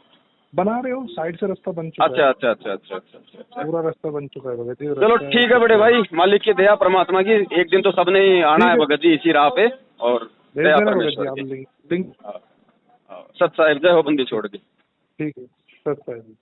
बना रहे हो, साइड से रास्ता बन चुका है। अच्छा। पूरा रास्ता बन चुका है भगत जी। चलो ठीक है बड़े भाई, मालिक की दया परमात्मा की, एक दिन तो सबने ही आना है भगत जी इसी राह पे, और दया परमेश्वर की। सत साहिब जय हो, बंदी छोड़ दी। ठीक है, सत साहिब।